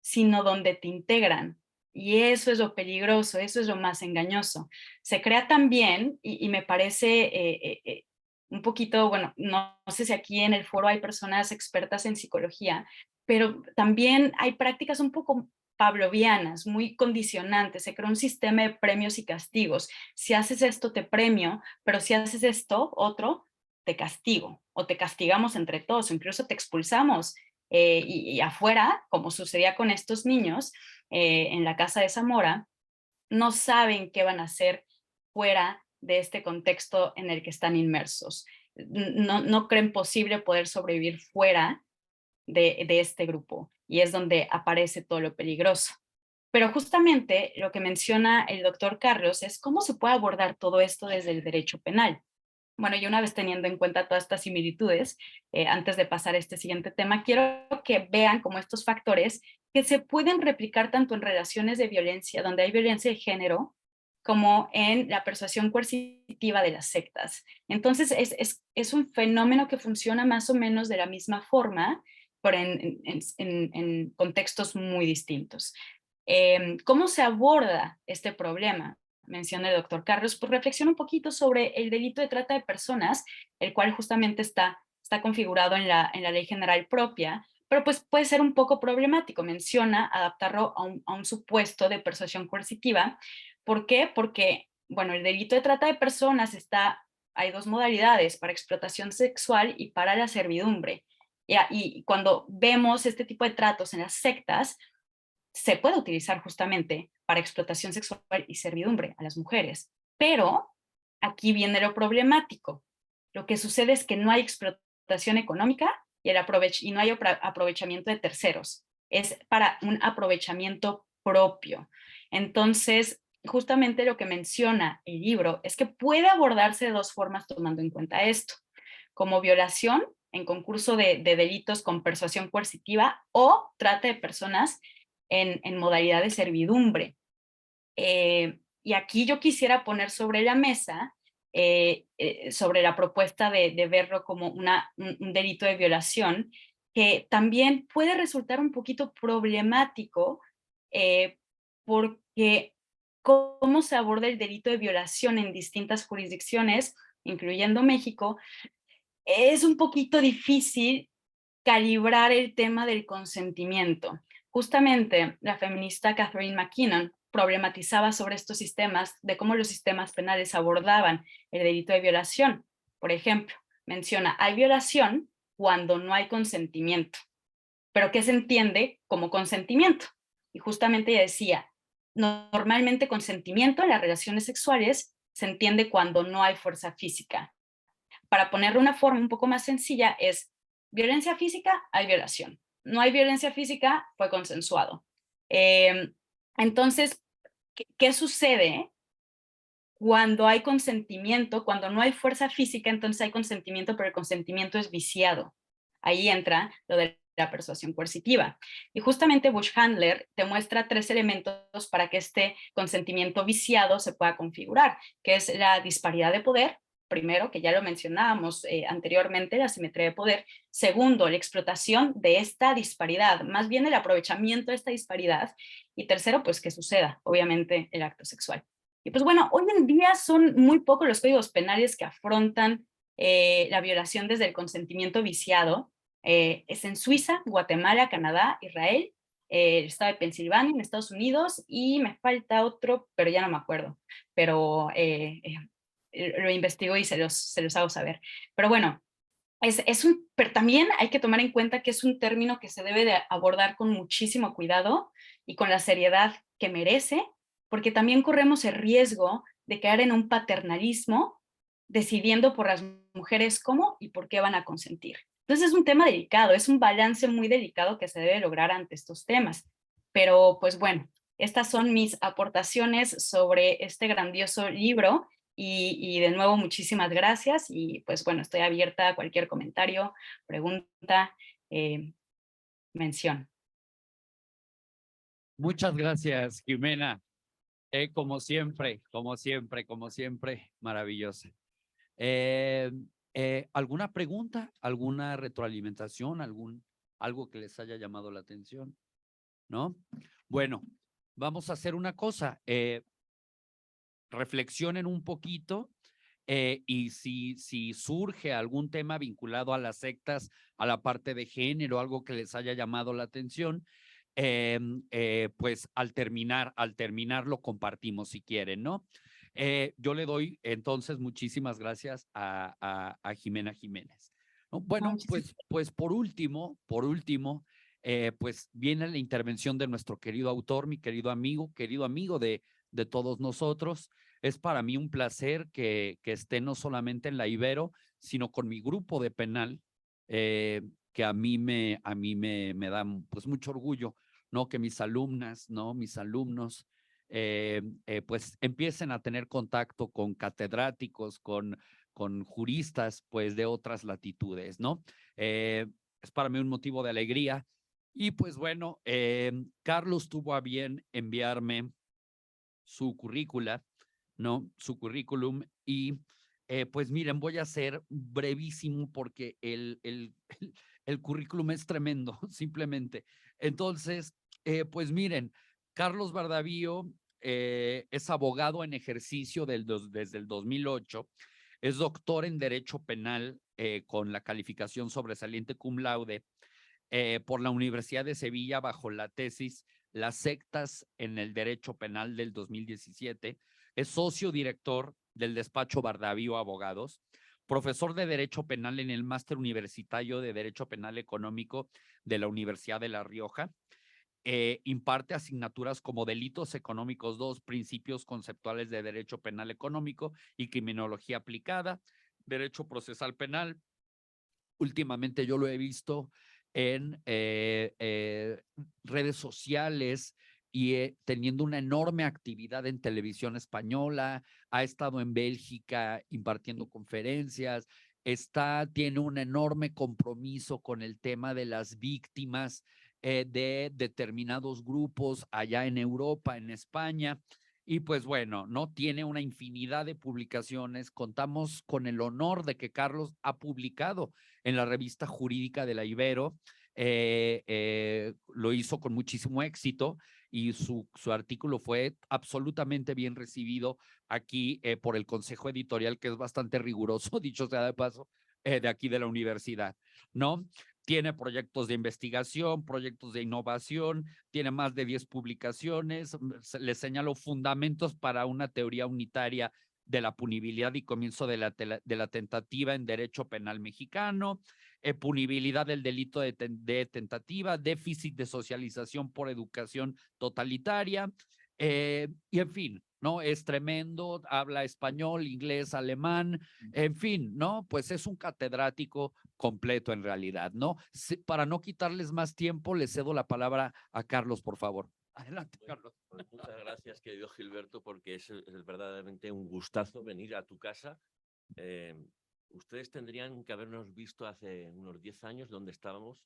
sino donde te integran. Y eso es lo peligroso, eso es lo más engañoso. Se crea también, y me parece un poquito, bueno, no sé si aquí en el foro hay personas expertas en psicología, pero también hay prácticas un poco pavlovianas, muy condicionantes. Se crea un sistema de premios y castigos. Si haces esto, te premio, pero si haces esto, otro, te castigo, o te castigamos entre todos, o incluso te expulsamos. Y afuera, como sucedía con estos niños en la casa de Zamora, no saben qué van a hacer fuera de este contexto en el que están inmersos. No creen posible poder sobrevivir fuera de este grupo, y es donde aparece todo lo peligroso. Pero justamente lo que menciona el doctor Carlos es cómo se puede abordar todo esto desde el derecho penal. Bueno, y una vez teniendo en cuenta todas estas similitudes, antes de pasar a este siguiente tema, quiero que vean como estos factores que se pueden replicar tanto en relaciones de violencia, donde hay violencia de género, como en la persuasión coercitiva de las sectas. Entonces, es un fenómeno que funciona más o menos de la misma forma, pero en contextos muy distintos. ¿Cómo se aborda este problema? menciona el doctor Carlos, pues reflexiona un poquito sobre el delito de trata de personas, el cual justamente está configurado en la ley general propia, pero pues puede ser un poco problemático. Menciona adaptarlo a un supuesto de persuasión coercitiva. ¿Por qué? Porque, bueno, el delito de trata de personas hay dos modalidades, para explotación sexual y para la servidumbre. Y cuando vemos este tipo de tratos en las sectas, se puede utilizar justamente para explotación sexual y servidumbre a las mujeres. Pero aquí viene lo problemático. Lo que sucede es que no hay explotación económica y no hay aprovechamiento de terceros. Es para un aprovechamiento propio. Entonces, justamente lo que menciona el libro es que puede abordarse de dos formas tomando en cuenta esto, como violación en concurso de delitos con persuasión coercitiva o trata de personas en modalidad de servidumbre. Y aquí yo quisiera poner sobre la mesa, sobre la propuesta de verlo como un delito de violación, que también puede resultar un poquito problemático, porque cómo se aborda el delito de violación en distintas jurisdicciones, incluyendo México, es un poquito difícil calibrar el tema del consentimiento. Justamente la feminista Catherine McKinnon problematizaba sobre estos sistemas, de cómo los sistemas penales abordaban el delito de violación. Por ejemplo, menciona, hay violación cuando no hay consentimiento. ¿Pero qué se entiende como consentimiento? Y justamente ella decía, normalmente consentimiento en las relaciones sexuales se entiende cuando no hay fuerza física. Para ponerlo de una forma un poco más sencilla, es violencia física, hay violación. No hay violencia física, fue consensuado. Entonces, ¿qué sucede cuando hay consentimiento? Cuando no hay fuerza física, entonces hay consentimiento, pero el consentimiento es viciado. Ahí entra lo de la persuasión coercitiva. Y justamente Bush-Handler te muestra 3 elementos para que este consentimiento viciado se pueda configurar, que es la disparidad de poder, primero, que ya lo mencionábamos anteriormente, la asimetría de poder. Segundo, la explotación de esta disparidad, más bien el aprovechamiento de esta disparidad. Y tercero, pues que suceda, obviamente, el acto sexual. Y pues bueno, hoy en día son muy pocos los códigos penales que afrontan la violación desde el consentimiento viciado. Es en Suiza, Guatemala, Canadá, Israel, el estado de Pensilvania, en Estados Unidos, y me falta otro, pero ya no me acuerdo. Pero lo investigo y se los hago saber. Pero bueno, pero también hay que tomar en cuenta que es un término que se debe de abordar con muchísimo cuidado y con la seriedad que merece, porque también corremos el riesgo de caer en un paternalismo decidiendo por las mujeres cómo y por qué van a consentir. Entonces es un tema delicado, es un balance muy delicado que se debe lograr ante estos temas. Pero pues bueno, estas son mis aportaciones sobre este grandioso libro. Y de nuevo, muchísimas gracias y pues bueno, estoy abierta a cualquier comentario, pregunta, mención. Muchas gracias, Jimena. Como siempre, maravillosa. ¿Alguna pregunta, alguna retroalimentación, algo que les haya llamado la atención? ¿No? Bueno, vamos a hacer una cosa. Reflexionen un poquito y si surge algún tema vinculado a las sectas, a la parte de género, algo que les haya llamado la atención, pues al terminar lo compartimos si quieren, ¿no? Yo le doy entonces muchísimas gracias a Jimena Jiménez, ¿no? Bueno, pues por último, pues viene la intervención de nuestro querido autor, mi querido amigo de todos nosotros. Es para mí un placer que esté no solamente en la Ibero, sino con mi grupo de penal, que a mí me da pues mucho orgullo, ¿no? Que mis alumnas, ¿no? Mis alumnos, pues empiecen a tener contacto con catedráticos, con juristas, pues de otras latitudes, ¿no? Es para mí un motivo de alegría. Y pues bueno, Carlos tuvo a bien enviarme su currícula, ¿no? Su currículum y pues miren, voy a ser brevísimo porque el currículum es tremendo, simplemente. Entonces, pues miren, Carlos Bardavío es abogado en ejercicio desde el 2008. Es doctor en Derecho Penal con la calificación sobresaliente cum laude por la Universidad de Sevilla bajo la tesis Las sectas en el Derecho Penal del 2017. Es socio director del despacho Bardavío Abogados, profesor de Derecho Penal en el Máster Universitario de Derecho Penal Económico de la Universidad de La Rioja. Imparte asignaturas como Delitos Económicos 2, Principios Conceptuales de Derecho Penal Económico y Criminología Aplicada, Derecho Procesal Penal. Últimamente yo lo he visto en redes sociales y teniendo una enorme actividad en televisión española, ha estado en Bélgica impartiendo conferencias, tiene un enorme compromiso con el tema de las víctimas de determinados grupos allá en Europa, en España. Y pues bueno, no tiene una infinidad de publicaciones. Contamos con el honor de que Carlos ha publicado en la revista jurídica de la Ibero. Lo hizo con muchísimo éxito y su artículo fue absolutamente bien recibido aquí por el Consejo Editorial, que es bastante riguroso, dicho sea de paso, de aquí de la universidad, ¿no? Tiene proyectos de investigación, proyectos de innovación, tiene más de 10 publicaciones. Le señalo fundamentos para una teoría unitaria de la punibilidad y comienzo de la tentativa en derecho penal mexicano, punibilidad del delito de tentativa, déficit de socialización por educación totalitaria, y en fin, ¿no? Es tremendo, habla español, inglés, alemán, en fin, ¿no? Pues es un catedrático completo en realidad, ¿no? Para no quitarles más tiempo, le cedo la palabra a Carlos, por favor. Adelante, Carlos. Pues muchas gracias, querido Gilberto, porque es verdaderamente un gustazo venir a tu casa. Ustedes tendrían que habernos visto hace unos 10 años donde estábamos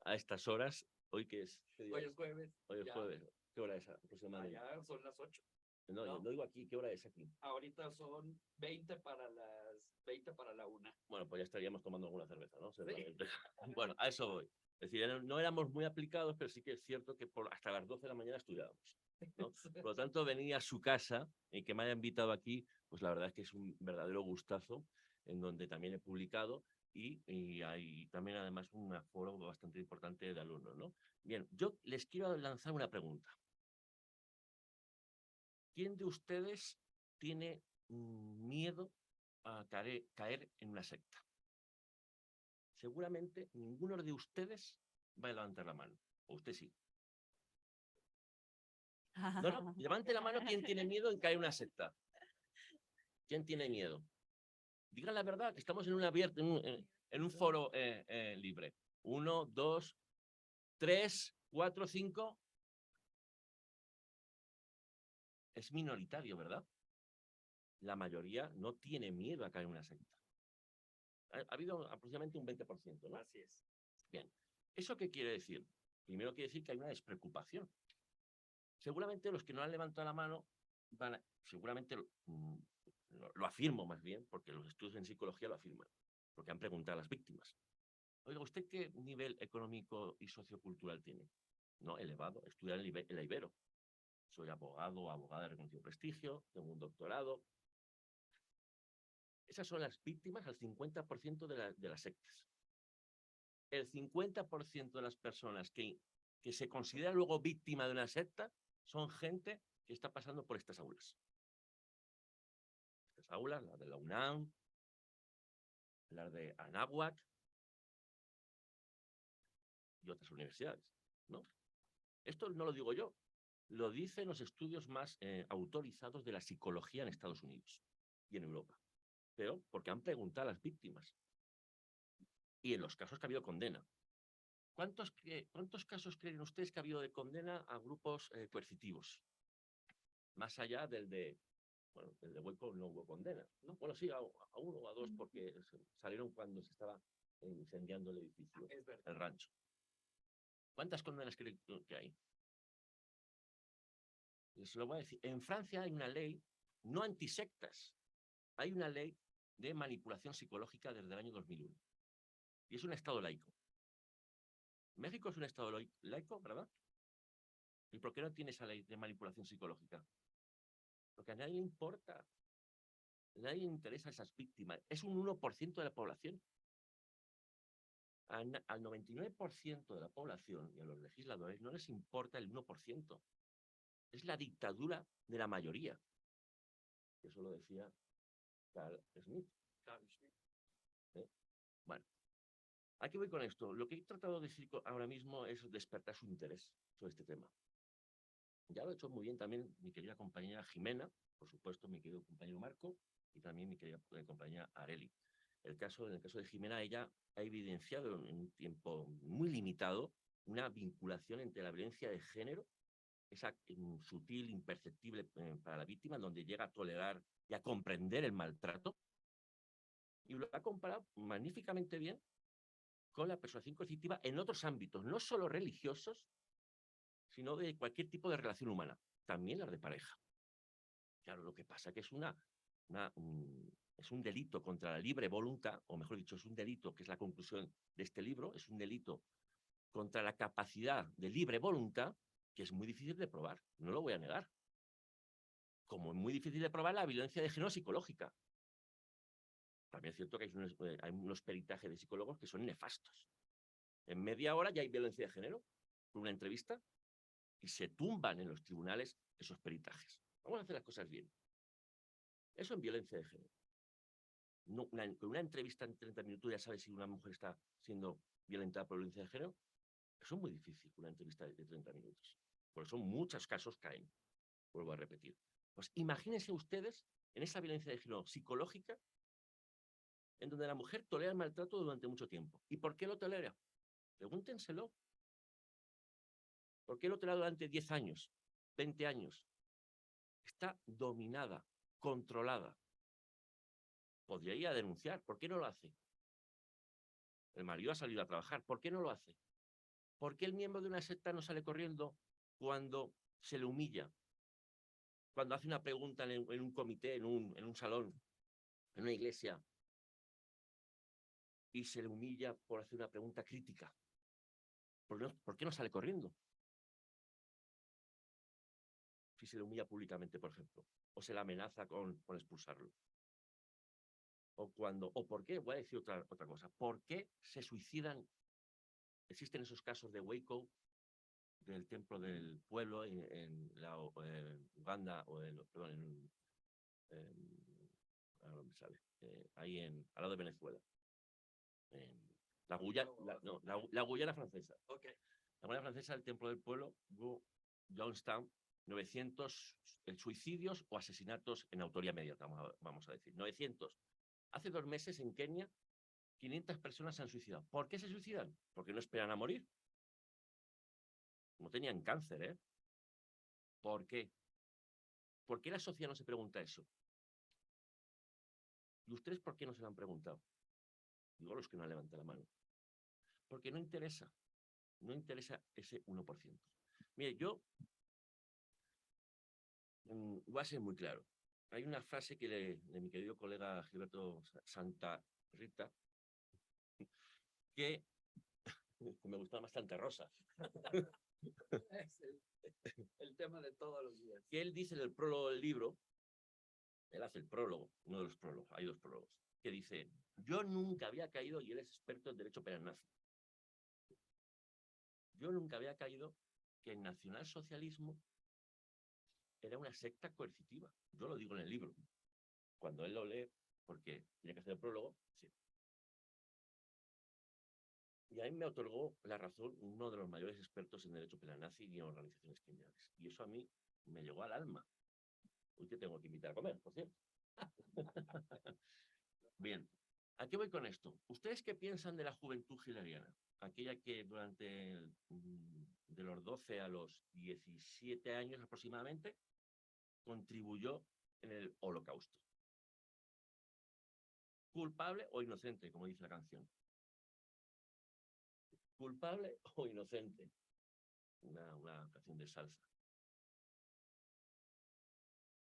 a estas horas. ¿Hoy qué es? Hoy es jueves. Hoy es jueves. ¿Qué hora es aproximadamente? Ya son las 8. No, yo no digo aquí, ¿qué hora es aquí? Ahorita son 20 para la 1. Bueno, pues ya estaríamos tomando alguna cerveza, ¿no? Sí. Bueno, a eso voy. Es decir, no éramos muy aplicados, pero sí que es cierto que hasta las 12 de la mañana estudiábamos, ¿no? Por lo tanto, venir a su casa y que me haya invitado aquí, pues la verdad es que es un verdadero gustazo, en donde también he publicado y hay también además un aforo bastante importante de alumnos, ¿no? Bien, yo les quiero lanzar una pregunta. ¿Quién de ustedes tiene miedo a caer en una secta? Seguramente ninguno de ustedes va a levantar la mano. O usted sí. No, levante la mano quien tiene miedo en caer en una secta. ¿Quién tiene miedo? Digan la verdad, que estamos en un foro libre. 1, 2, 3, 4, 5. Es minoritario, ¿verdad? La mayoría no tiene miedo a caer en una secta. Ha habido aproximadamente un 20%, ¿no? Así es. Bien. ¿Eso qué quiere decir? Primero quiere decir que hay una despreocupación. Seguramente los que no han levantado la mano seguramente lo afirmo más bien, porque los estudios en psicología lo afirman, porque han preguntado a las víctimas. Oiga, ¿usted qué nivel económico y sociocultural tiene? No, elevado, estudiar en la Ibero. Soy abogado o abogada de reconocido prestigio, tengo un doctorado. Esas son las víctimas al 50% de las sectas. El 50% de las personas que se considera luego víctima de una secta son gente que está pasando por estas aulas. Estas aulas, las de la UNAM, las de Anáhuac y otras universidades, ¿no? Esto no lo digo yo, lo dicen los estudios más autorizados de la psicología en Estados Unidos y en Europa. Pero porque han preguntado a las víctimas. Y en los casos que ha habido condena. ¿Cuántos casos creen ustedes que ha habido de condena a grupos coercitivos? Más allá del de Hueco no hubo condena, ¿no? Bueno, sí, a uno o a dos, porque salieron cuando se estaba incendiando el edificio, el rancho. ¿Cuántas condenas creen que hay? Les lo voy a decir. En Francia hay una ley, no antisectas, hay una ley de manipulación psicológica desde el año 2001. Y es un estado laico. México es un estado laico, ¿verdad? ¿Y por qué no tiene esa ley de manipulación psicológica? Porque a nadie le importa. A nadie le interesa a esas víctimas. Es un 1% de la población. Al 99% de la población y a los legisladores no les importa el 1%. Es la dictadura de la mayoría. Eso lo decía Carl Smith. ¿Eh? Bueno, aquí voy con esto. Lo que he tratado de decir ahora mismo es despertar su interés sobre este tema. Ya lo ha hecho muy bien también mi querida compañera Jimena, por supuesto mi querido compañero Marco y también mi querida compañera Areli. En el caso de Jimena, ella ha evidenciado en un tiempo muy limitado una vinculación entre la violencia de género, esa sutil, imperceptible para la víctima, donde llega a tolerar y a comprender el maltrato, y lo ha comparado magníficamente bien con la persuasión coercitiva en otros ámbitos, no solo religiosos, sino de cualquier tipo de relación humana, también las de pareja. Claro, lo que pasa es que es un delito contra la libre voluntad, o mejor dicho, es un delito, que es la conclusión de este libro, es un delito contra la capacidad de libre voluntad, que es muy difícil de probar, no lo voy a negar. Como es muy difícil de probar la violencia de género psicológica. También es cierto que hay unos peritajes de psicólogos que son nefastos. En media hora ya hay violencia de género, con una entrevista, y se tumban en los tribunales esos peritajes. Vamos a hacer las cosas bien. Eso en violencia de género. No, con una entrevista en 30 minutos ya sabes si una mujer está siendo violentada por violencia de género. Eso es muy difícil, una entrevista de 30 minutos. Por eso muchos casos caen. Vuelvo a repetir. Pues imagínense ustedes en esa violencia de género psicológica en donde la mujer tolera el maltrato durante mucho tiempo. ¿Y por qué lo tolera? Pregúntenselo. ¿Por qué lo tolera durante 10 años, 20 años? Está dominada, controlada. Podría ir a denunciar. ¿Por qué no lo hace? El marido ha salido a trabajar. ¿Por qué no lo hace? ¿Por qué el miembro de una secta no sale corriendo cuando se le humilla? Cuando hace una pregunta en un comité, en un salón, en una iglesia, y se le humilla por hacer una pregunta crítica. ¿Por qué no sale corriendo? Si se le humilla públicamente, por ejemplo, o se le amenaza con expulsarlo. O por qué, voy a decir otra cosa, ¿por qué se suicidan? Existen esos casos de Waco, del templo del pueblo en Uganda, o ahora me sale, ahí al lado de Venezuela. La Guyana francesa. Okay. La Guyana francesa, el templo del pueblo, Johnstown, 900 suicidios o asesinatos en autoría inmediata, vamos a decir. 900. Hace 2 meses en Kenia, 500 personas se han suicidado. ¿Por qué se suicidan? Porque no esperan a morir. No tenían cáncer, ¿eh? ¿Por qué? ¿Por qué la sociedad no se pregunta eso? ¿Y ustedes por qué no se lo han preguntado? Digo los que no levantan la mano. Porque no interesa. No interesa ese 1%. Mire, yo voy a ser muy claro. Hay una frase de mi querido colega Gilberto Santa Rita que me gustaba bastante Rosa. Es el tema de todos los días. Que él dice en el prólogo del libro, él hace el prólogo, uno de los prólogos, hay 2 prólogos, que dice, yo nunca había caído, y él es experto en derecho penal nazi, yo nunca había caído que el nacionalsocialismo era una secta coercitiva. Yo lo digo en el libro. Cuando él lo lee, porque tiene que hacer el prólogo, sí. Y a mí me otorgó la razón uno de los mayores expertos en derecho penal nazi y en organizaciones criminales. Y eso a mí me llegó al alma. Hoy te tengo que invitar a comer, por cierto. Bien, ¿a qué voy con esto? ¿Ustedes qué piensan de la juventud hitleriana? Aquella que de los 12 a los 17 años aproximadamente contribuyó en el Holocausto. ¿Culpable o inocente, como dice la canción? ¿Culpable o inocente? Una canción de salsa.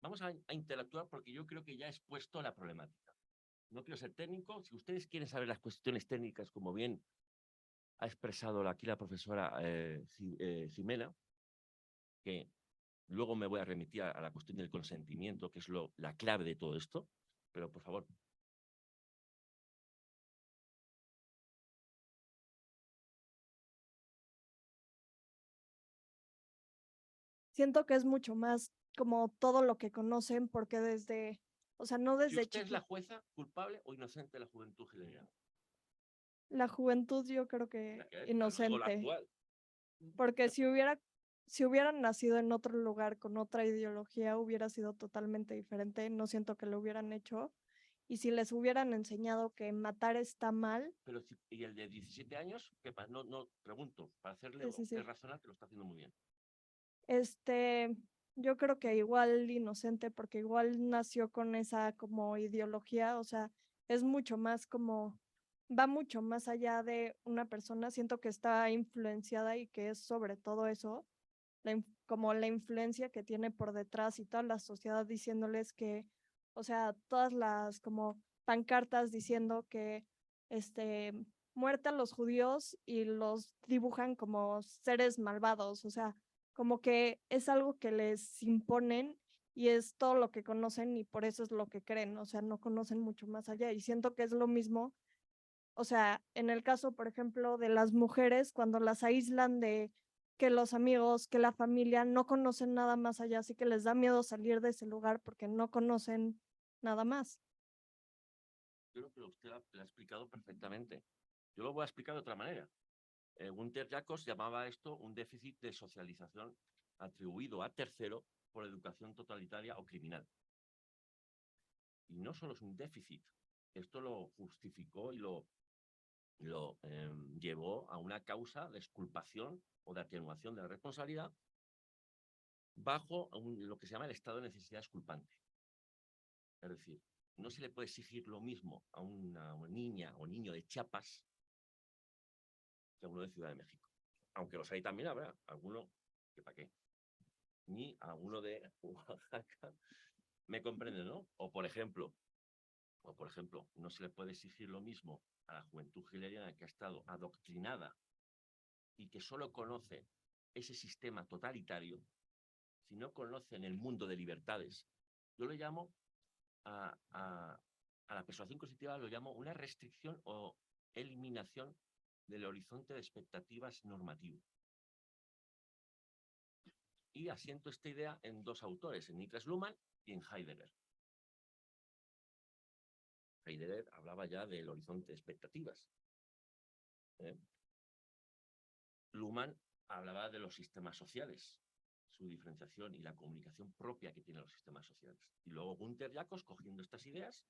Vamos a interactuar porque yo creo que ya he expuesto la problemática. No quiero ser técnico. Si ustedes quieren saber las cuestiones técnicas, como bien ha expresado aquí la profesora Jimena, que luego me voy a remitir a la cuestión del consentimiento, que es la clave de todo esto, pero por favor. Siento que es mucho más como todo lo que conocen, porque desde, o sea, no ¿Y desde usted es la chiquito. jueza culpable o inocente de la juventud hegeliana? La juventud yo creo La que que es, pero no digo la inocente, actual. porque si hubieran nacido en otro lugar con otra ideología, hubiera sido totalmente diferente. No siento que lo hubieran hecho. Y si les hubieran enseñado que matar está mal, Pero ¿y el de 17 años? ¿Qué pasa? No, pregunto, para hacerle sí, sí, sí. razonar que lo está haciendo muy bien. Este, yo creo que igual inocente, porque igual nació con esa como ideología, o sea, es mucho más como, va mucho más allá de una persona, siento que está influenciada y que es sobre todo eso, como la influencia que tiene por detrás y toda la sociedad diciéndoles que, o sea, todas las como pancartas diciendo que, este, muerte a los judíos y los dibujan como seres malvados, o sea, como que es algo que les imponen y es todo lo que conocen y por eso es lo que creen, o sea, no conocen mucho más allá y siento que es lo mismo, o sea, en el caso, por ejemplo, de las mujeres, cuando las aíslan de que los amigos, que la familia no conocen nada más allá, así que les da miedo salir de ese lugar porque no conocen nada más. Yo creo que usted lo ha explicado perfectamente. Yo lo voy a explicar de otra manera. Gunther Jacobs llamaba esto un déficit de socialización atribuido a tercero por educación totalitaria o criminal. Y no solo es un déficit, esto lo justificó y lo llevó a una causa de exculpación o de atenuación de la responsabilidad bajo lo que se llama el estado de necesidad exculpante. Es decir, no se le puede exigir lo mismo a una niña o niño de Chiapas que a uno de Ciudad de México. Aunque los hay también, habrá alguno que para qué. Ni a uno de Oaxaca. ¿Me comprende, no? O por ejemplo, no se le puede exigir lo mismo a la juventud hegeliana que ha estado adoctrinada y que solo conoce ese sistema totalitario, si no conocen el mundo de libertades. Yo lo llamo a la persuasión coercitiva, lo llamo una restricción o eliminación del horizonte de expectativas normativo. Y asiento esta idea en dos autores, en Niklas Luhmann y en Heidegger. Heidegger hablaba ya del horizonte de expectativas. Luhmann hablaba de los sistemas sociales, su diferenciación y la comunicación propia que tienen los sistemas sociales. Y luego Gunther Jacobs, cogiendo estas ideas,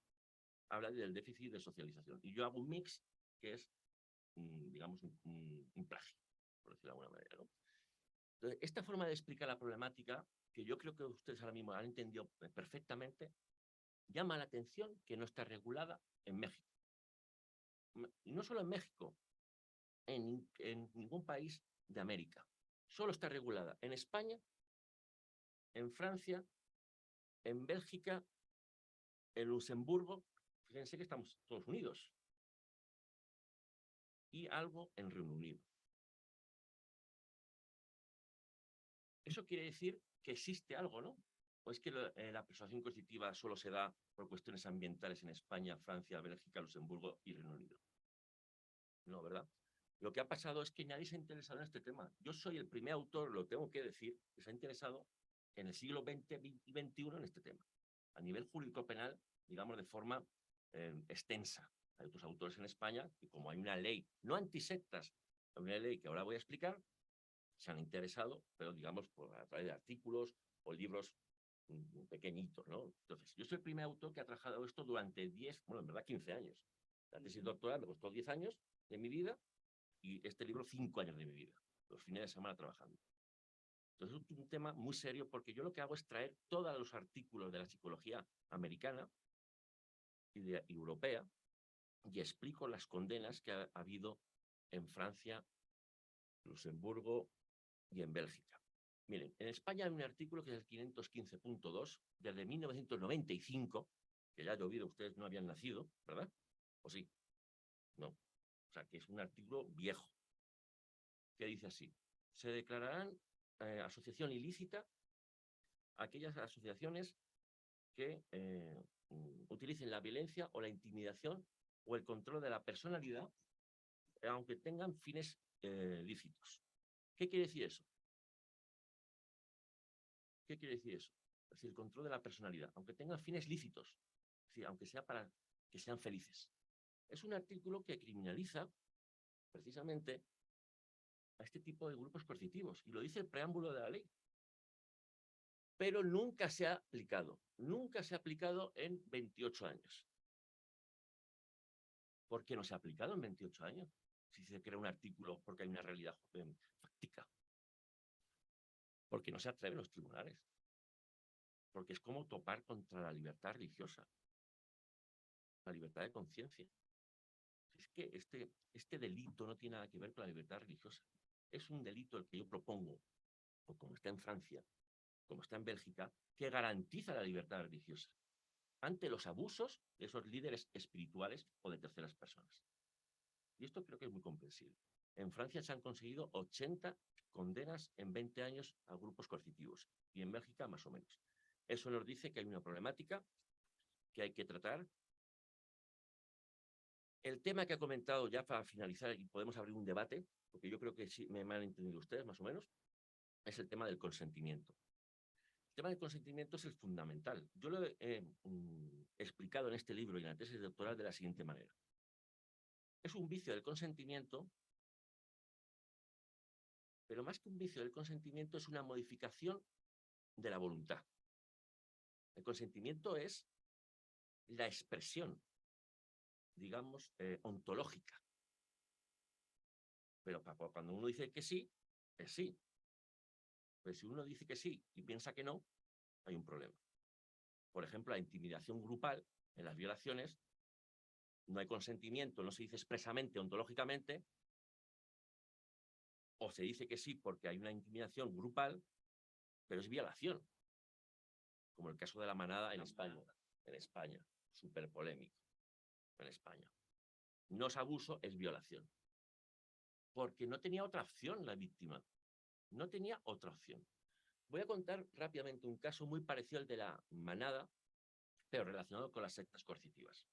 habla del déficit de socialización. Y yo hago un mix que es, digamos, un plagio, por decirlo de alguna manera, ¿no? Entonces, esta forma de explicar la problemática, que yo creo que ustedes ahora mismo han entendido perfectamente, llama la atención que no está regulada en México. Y no solo en México, en ningún país de América. Solo está regulada en España, en Francia, en Bélgica, en Luxemburgo. Fíjense que estamos todos unidos. Y algo en Reino Unido. Eso quiere decir que existe algo, ¿no? ¿O es que la persuasión coercitiva solo se da por cuestiones ambientales en España, Francia, Bélgica, Luxemburgo y Reino Unido? No, ¿verdad? Lo que ha pasado es que nadie se ha interesado en este tema. Yo soy el primer autor, lo tengo que decir, que se ha interesado en el siglo XX y XXI en este tema. A nivel jurídico-penal, digamos, de forma extensa. Hay otros autores en España que, como hay una ley, no antisectas, hay una ley que ahora voy a explicar, se han interesado, pero digamos a través de artículos o libros pequeñitos, ¿no? Entonces, yo soy el primer autor que ha trabajado esto durante 10, bueno, en verdad 15 años. La tesis doctoral me costó 10 años de mi vida y este libro 5 años de mi vida, los fines de semana trabajando. Entonces es un tema muy serio porque yo lo que hago es traer todos los artículos de la psicología americana y europea y explico las condenas que ha habido en Francia, Luxemburgo y en Bélgica. Miren, en España hay un artículo que es el 515.2 desde 1995, que ya ha llovido, ustedes no habían nacido, ¿verdad? ¿O sí? No. O sea, que es un artículo viejo, que dice así: se declararán asociación ilícita aquellas asociaciones que utilicen la violencia o la intimidación o el control de la personalidad, aunque tengan fines lícitos. ¿Qué quiere decir eso? ¿Qué quiere decir eso? Es decir, el control de la personalidad, aunque tengan fines lícitos, es decir, aunque sea para que sean felices. Es un artículo que criminaliza precisamente a este tipo de grupos coercitivos, y lo dice el preámbulo de la ley. Pero nunca se ha aplicado en 28 años. ¿Por qué no se ha aplicado en 28 años? Si se crea un artículo porque hay una realidad fáctica. Porque no se atreven los tribunales. Porque es como topar contra la libertad religiosa, la libertad de conciencia. Es que este delito no tiene nada que ver con la libertad religiosa. Es un delito el que yo propongo, o como está en Francia, como está en Bélgica, que garantiza la libertad religiosa ante los abusos de esos líderes espirituales o de terceras personas. Y esto creo que es muy comprensible. En Francia se han conseguido 80 condenas en 20 años a grupos coercitivos, y en Bélgica más o menos. Eso nos dice que hay una problemática que hay que tratar. El tema que ha comentado, ya para finalizar, y podemos abrir un debate, porque yo creo que sí me han entendido ustedes más o menos, es el tema del consentimiento. El tema del consentimiento es el fundamental. Yo lo he explicado en este libro y en la tesis doctoral de la siguiente manera. Es un vicio del consentimiento, pero más que un vicio del consentimiento es una modificación de la voluntad. El consentimiento es la expresión, digamos, ontológica. Pero cuando uno dice que sí, es sí. Pero si uno dice que sí y piensa que no, hay un problema. Por ejemplo, la intimidación grupal en las violaciones, no hay consentimiento, no se dice expresamente, ontológicamente, o se dice que sí porque hay una intimidación grupal, pero es violación. Como el caso de la manada en España, súper polémico, en España. No es abuso, es violación. Porque no tenía otra opción la víctima. No tenía otra opción. Voy a contar rápidamente un caso muy parecido al de la manada, pero relacionado con las sectas coercitivas,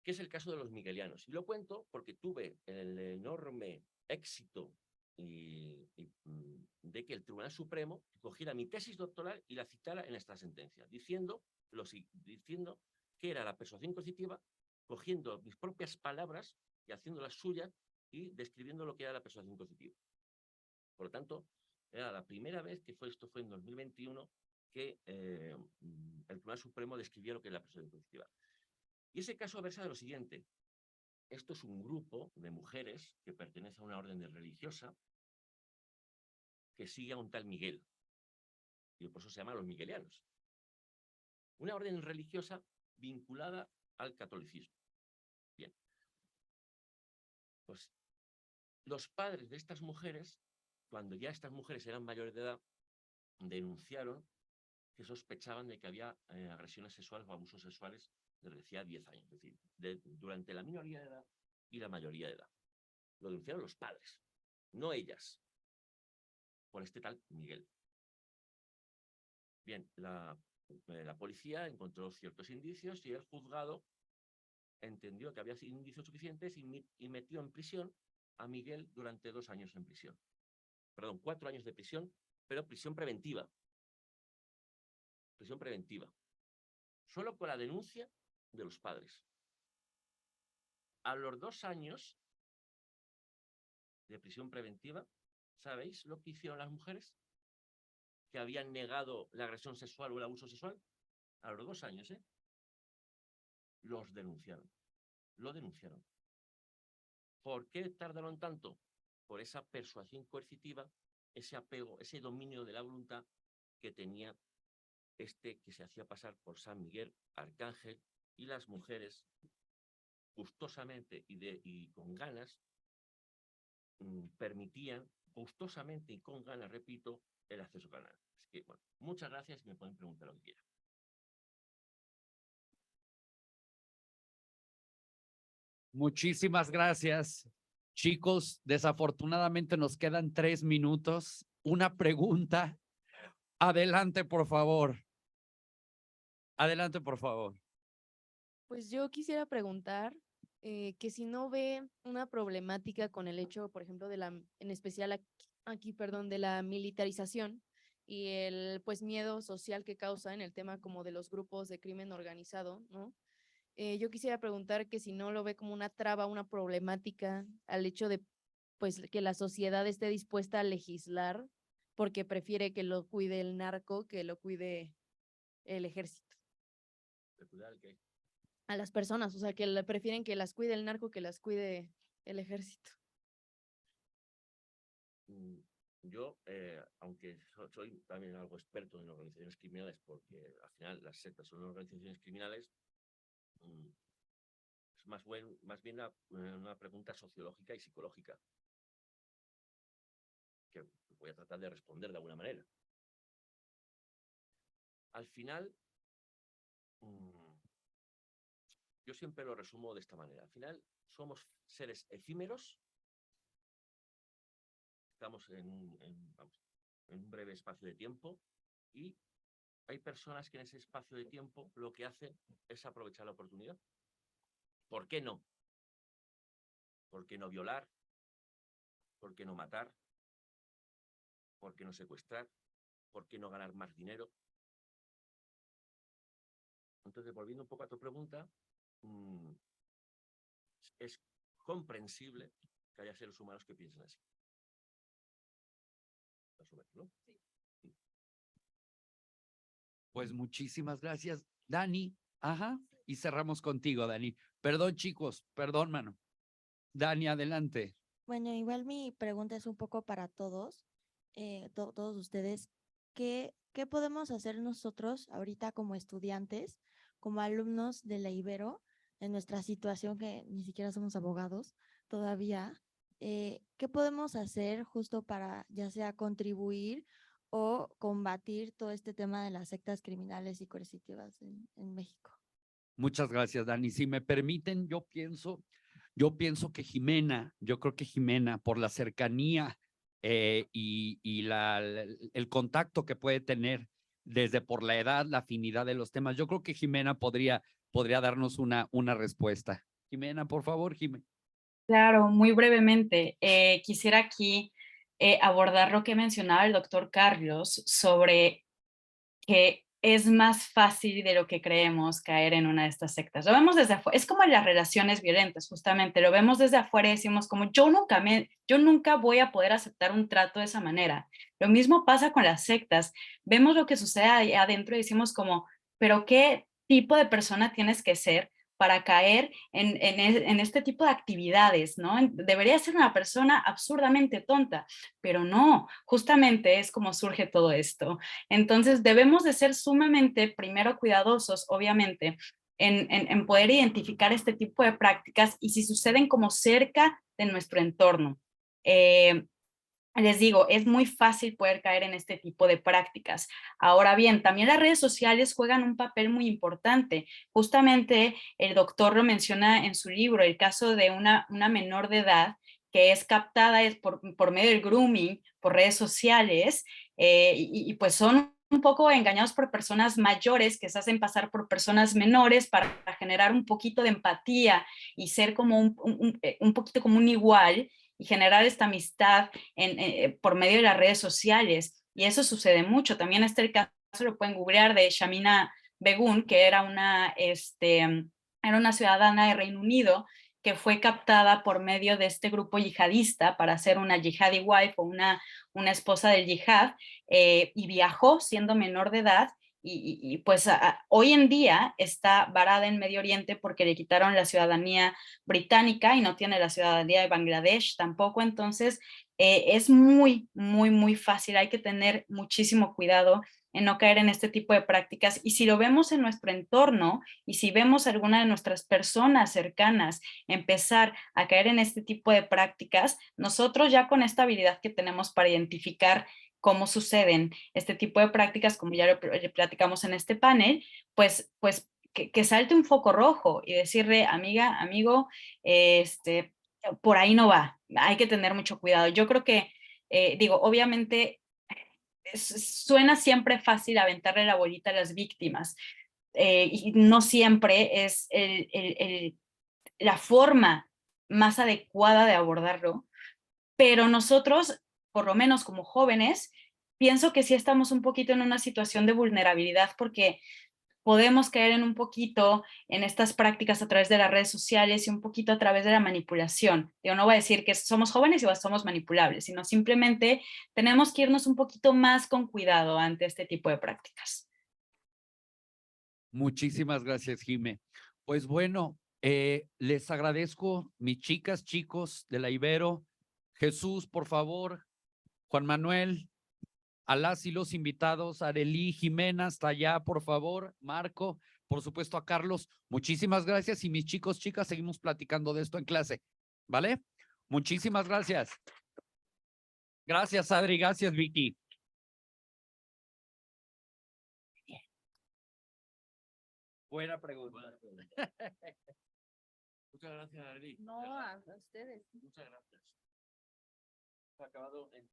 que es el caso de los miguelianos. Y lo cuento porque tuve el enorme éxito de que el Tribunal Supremo cogiera mi tesis doctoral y la citara en esta sentencia, diciendo que era la persuasión coercitiva, cogiendo mis propias palabras y haciéndolas suyas y describiendo lo que era la persuasión coercitiva. Por lo tanto, era la primera vez que esto fue en 2021, que el Tribunal Supremo describió lo que es la persuasión coercitiva. Y ese caso versa de lo siguiente. Esto es un grupo de mujeres que pertenece a una orden religiosa que sigue a un tal Miguel. Y por eso se llama los miguelianos. Una orden religiosa vinculada al catolicismo. Bien. Pues los padres de estas mujeres, cuando ya estas mujeres eran mayores de edad, denunciaron que sospechaban de que había agresiones sexuales o abusos sexuales desde hacía 10 años, es decir, durante la minoría de edad y la mayoría de edad. Lo denunciaron los padres, no ellas, por este tal Miguel. Bien, la policía encontró ciertos indicios y el juzgado entendió que había indicios suficientes y metió en prisión a Miguel durante 2 años en prisión. Perdón, 4 años de prisión, pero prisión preventiva. Prisión preventiva. Solo por la denuncia de los padres. A los 2 años de prisión preventiva, ¿sabéis lo que hicieron las mujeres? Que habían negado la agresión sexual o el abuso sexual. A los 2 años, los denunciaron. Lo denunciaron. ¿Por qué tardaron tanto? Por esa persuasión coercitiva, ese apego, ese dominio de la voluntad que tenía que se hacía pasar por San Miguel Arcángel, y las mujeres gustosamente y con ganas permitían gustosamente y con ganas, repito, el acceso canal. Así que, bueno, muchas gracias y me pueden preguntar lo que quieran. Muchísimas gracias. Chicos, desafortunadamente nos quedan 3 minutos una pregunta. Adelante, por favor. Adelante, por favor. Pues yo quisiera preguntar que si no ve una problemática con el hecho, por ejemplo, en especial aquí, perdón, de la militarización y el pues miedo social que causa en el tema como de los grupos de crimen organizado, ¿no? Yo quisiera preguntar que si no lo ve como una traba, una problemática al hecho de pues que la sociedad esté dispuesta a legislar porque prefiere que lo cuide el narco, que lo cuide el ejército. A las personas, o sea, que prefieren que las cuide el narco que las cuide el ejército. Yo, aunque soy también algo experto en organizaciones criminales, porque al final las sectas son organizaciones criminales, es más bien una pregunta sociológica y psicológica, que voy a tratar de responder de alguna manera. Al final, yo siempre lo resumo de esta manera. Al final, somos seres efímeros. Estamos en un breve espacio de tiempo y hay personas que en ese espacio de tiempo lo que hacen es aprovechar la oportunidad. ¿Por qué no? ¿Por qué no violar? ¿Por qué no matar? ¿Por qué no secuestrar? ¿Por qué no ganar más dinero? Entonces, volviendo un poco a tu pregunta, es comprensible que haya seres humanos que piensen así. ¿No? Sí. Pues muchísimas gracias, Dani. Ajá. Y cerramos contigo, Dani. Perdón, chicos. Perdón, mano. Dani, adelante. Bueno, igual mi pregunta es un poco para todos, todos ustedes. ¿Qué podemos hacer nosotros ahorita como estudiantes, como alumnos de la Ibero, en nuestra situación que ni siquiera somos abogados todavía? ¿Qué podemos hacer justo para ya sea contribuir o combatir todo este tema de las sectas criminales y coercitivas en México? Muchas gracias, Dani. Si me permiten, yo pienso que Jimena, yo creo que Jimena, por la cercanía y el contacto que puede tener desde por la edad, la afinidad de los temas, yo creo que Jimena podría darnos una respuesta. Jimena, por favor, Jimena. Claro, muy brevemente. Quisiera aquí abordar lo que mencionaba el doctor Carlos sobre que es más fácil de lo que creemos caer en una de estas sectas. Lo vemos desde afuera, es como en las relaciones violentas, justamente, lo vemos desde afuera y decimos como yo nunca voy a poder aceptar un trato de esa manera. Lo mismo pasa con las sectas, vemos lo que sucede ahí adentro y decimos como, pero ¿qué tipo de persona tienes que ser para caer en este tipo de actividades, ¿no? Debería ser una persona absurdamente tonta, pero no, justamente es como surge todo esto. Entonces debemos de ser sumamente, primero, cuidadosos, obviamente, en poder identificar este tipo de prácticas y si suceden como cerca de nuestro entorno. Les digo, es muy fácil poder caer en este tipo de prácticas. Ahora bien, también las redes sociales juegan un papel muy importante. Justamente el doctor lo menciona en su libro, el caso de una menor de edad que es captada por medio del grooming, por redes sociales, y pues son un poco engañados por personas mayores que se hacen pasar por personas menores para generar un poquito de empatía y ser como un poquito como un igual, y generar esta amistad por medio de las redes sociales. Y eso sucede mucho. También está el caso, lo pueden googlear, de Shamina Begum, que era una ciudadana de Reino Unido que fue captada por medio de este grupo yihadista para ser una yihadi wife o una esposa del yihad, y viajó siendo menor de edad. Y pues hoy en día está varada en Medio Oriente porque le quitaron la ciudadanía británica y no tiene la ciudadanía de Bangladesh tampoco. Entonces es muy, muy, muy fácil. Hay que tener muchísimo cuidado en no caer en este tipo de prácticas. Y si lo vemos en nuestro entorno y si vemos a alguna de nuestras personas cercanas empezar a caer en este tipo de prácticas, nosotros ya con esta habilidad que tenemos para identificar cómo suceden este tipo de prácticas, como ya lo platicamos en este panel, pues que salte un foco rojo y decirle, amiga, amigo, por ahí no va, hay que tener mucho cuidado. Yo creo que, obviamente suena siempre fácil aventarle la bolita a las víctimas, y no siempre es la forma más adecuada de abordarlo, pero nosotros, por lo menos como jóvenes, pienso que sí estamos un poquito en una situación de vulnerabilidad porque podemos caer en un poquito en estas prácticas a través de las redes sociales y un poquito a través de la manipulación. Yo no voy a decir que somos jóvenes y somos manipulables, sino simplemente tenemos que irnos un poquito más con cuidado ante este tipo de prácticas. Muchísimas gracias, Jime. Pues bueno, les agradezco, mis chicas, chicos de la Ibero. Jesús, por favor, Juan Manuel, a las y los invitados, Arely, Jimena, hasta allá, por favor, Marco, por supuesto a Carlos, muchísimas gracias y mis chicos, chicas, seguimos platicando de esto en clase, ¿vale? Muchísimas gracias. Gracias, Adri, gracias, Vicky. Buena pregunta. Muchas gracias, Arely. No, a ustedes. Muchas gracias. Se ha acabado en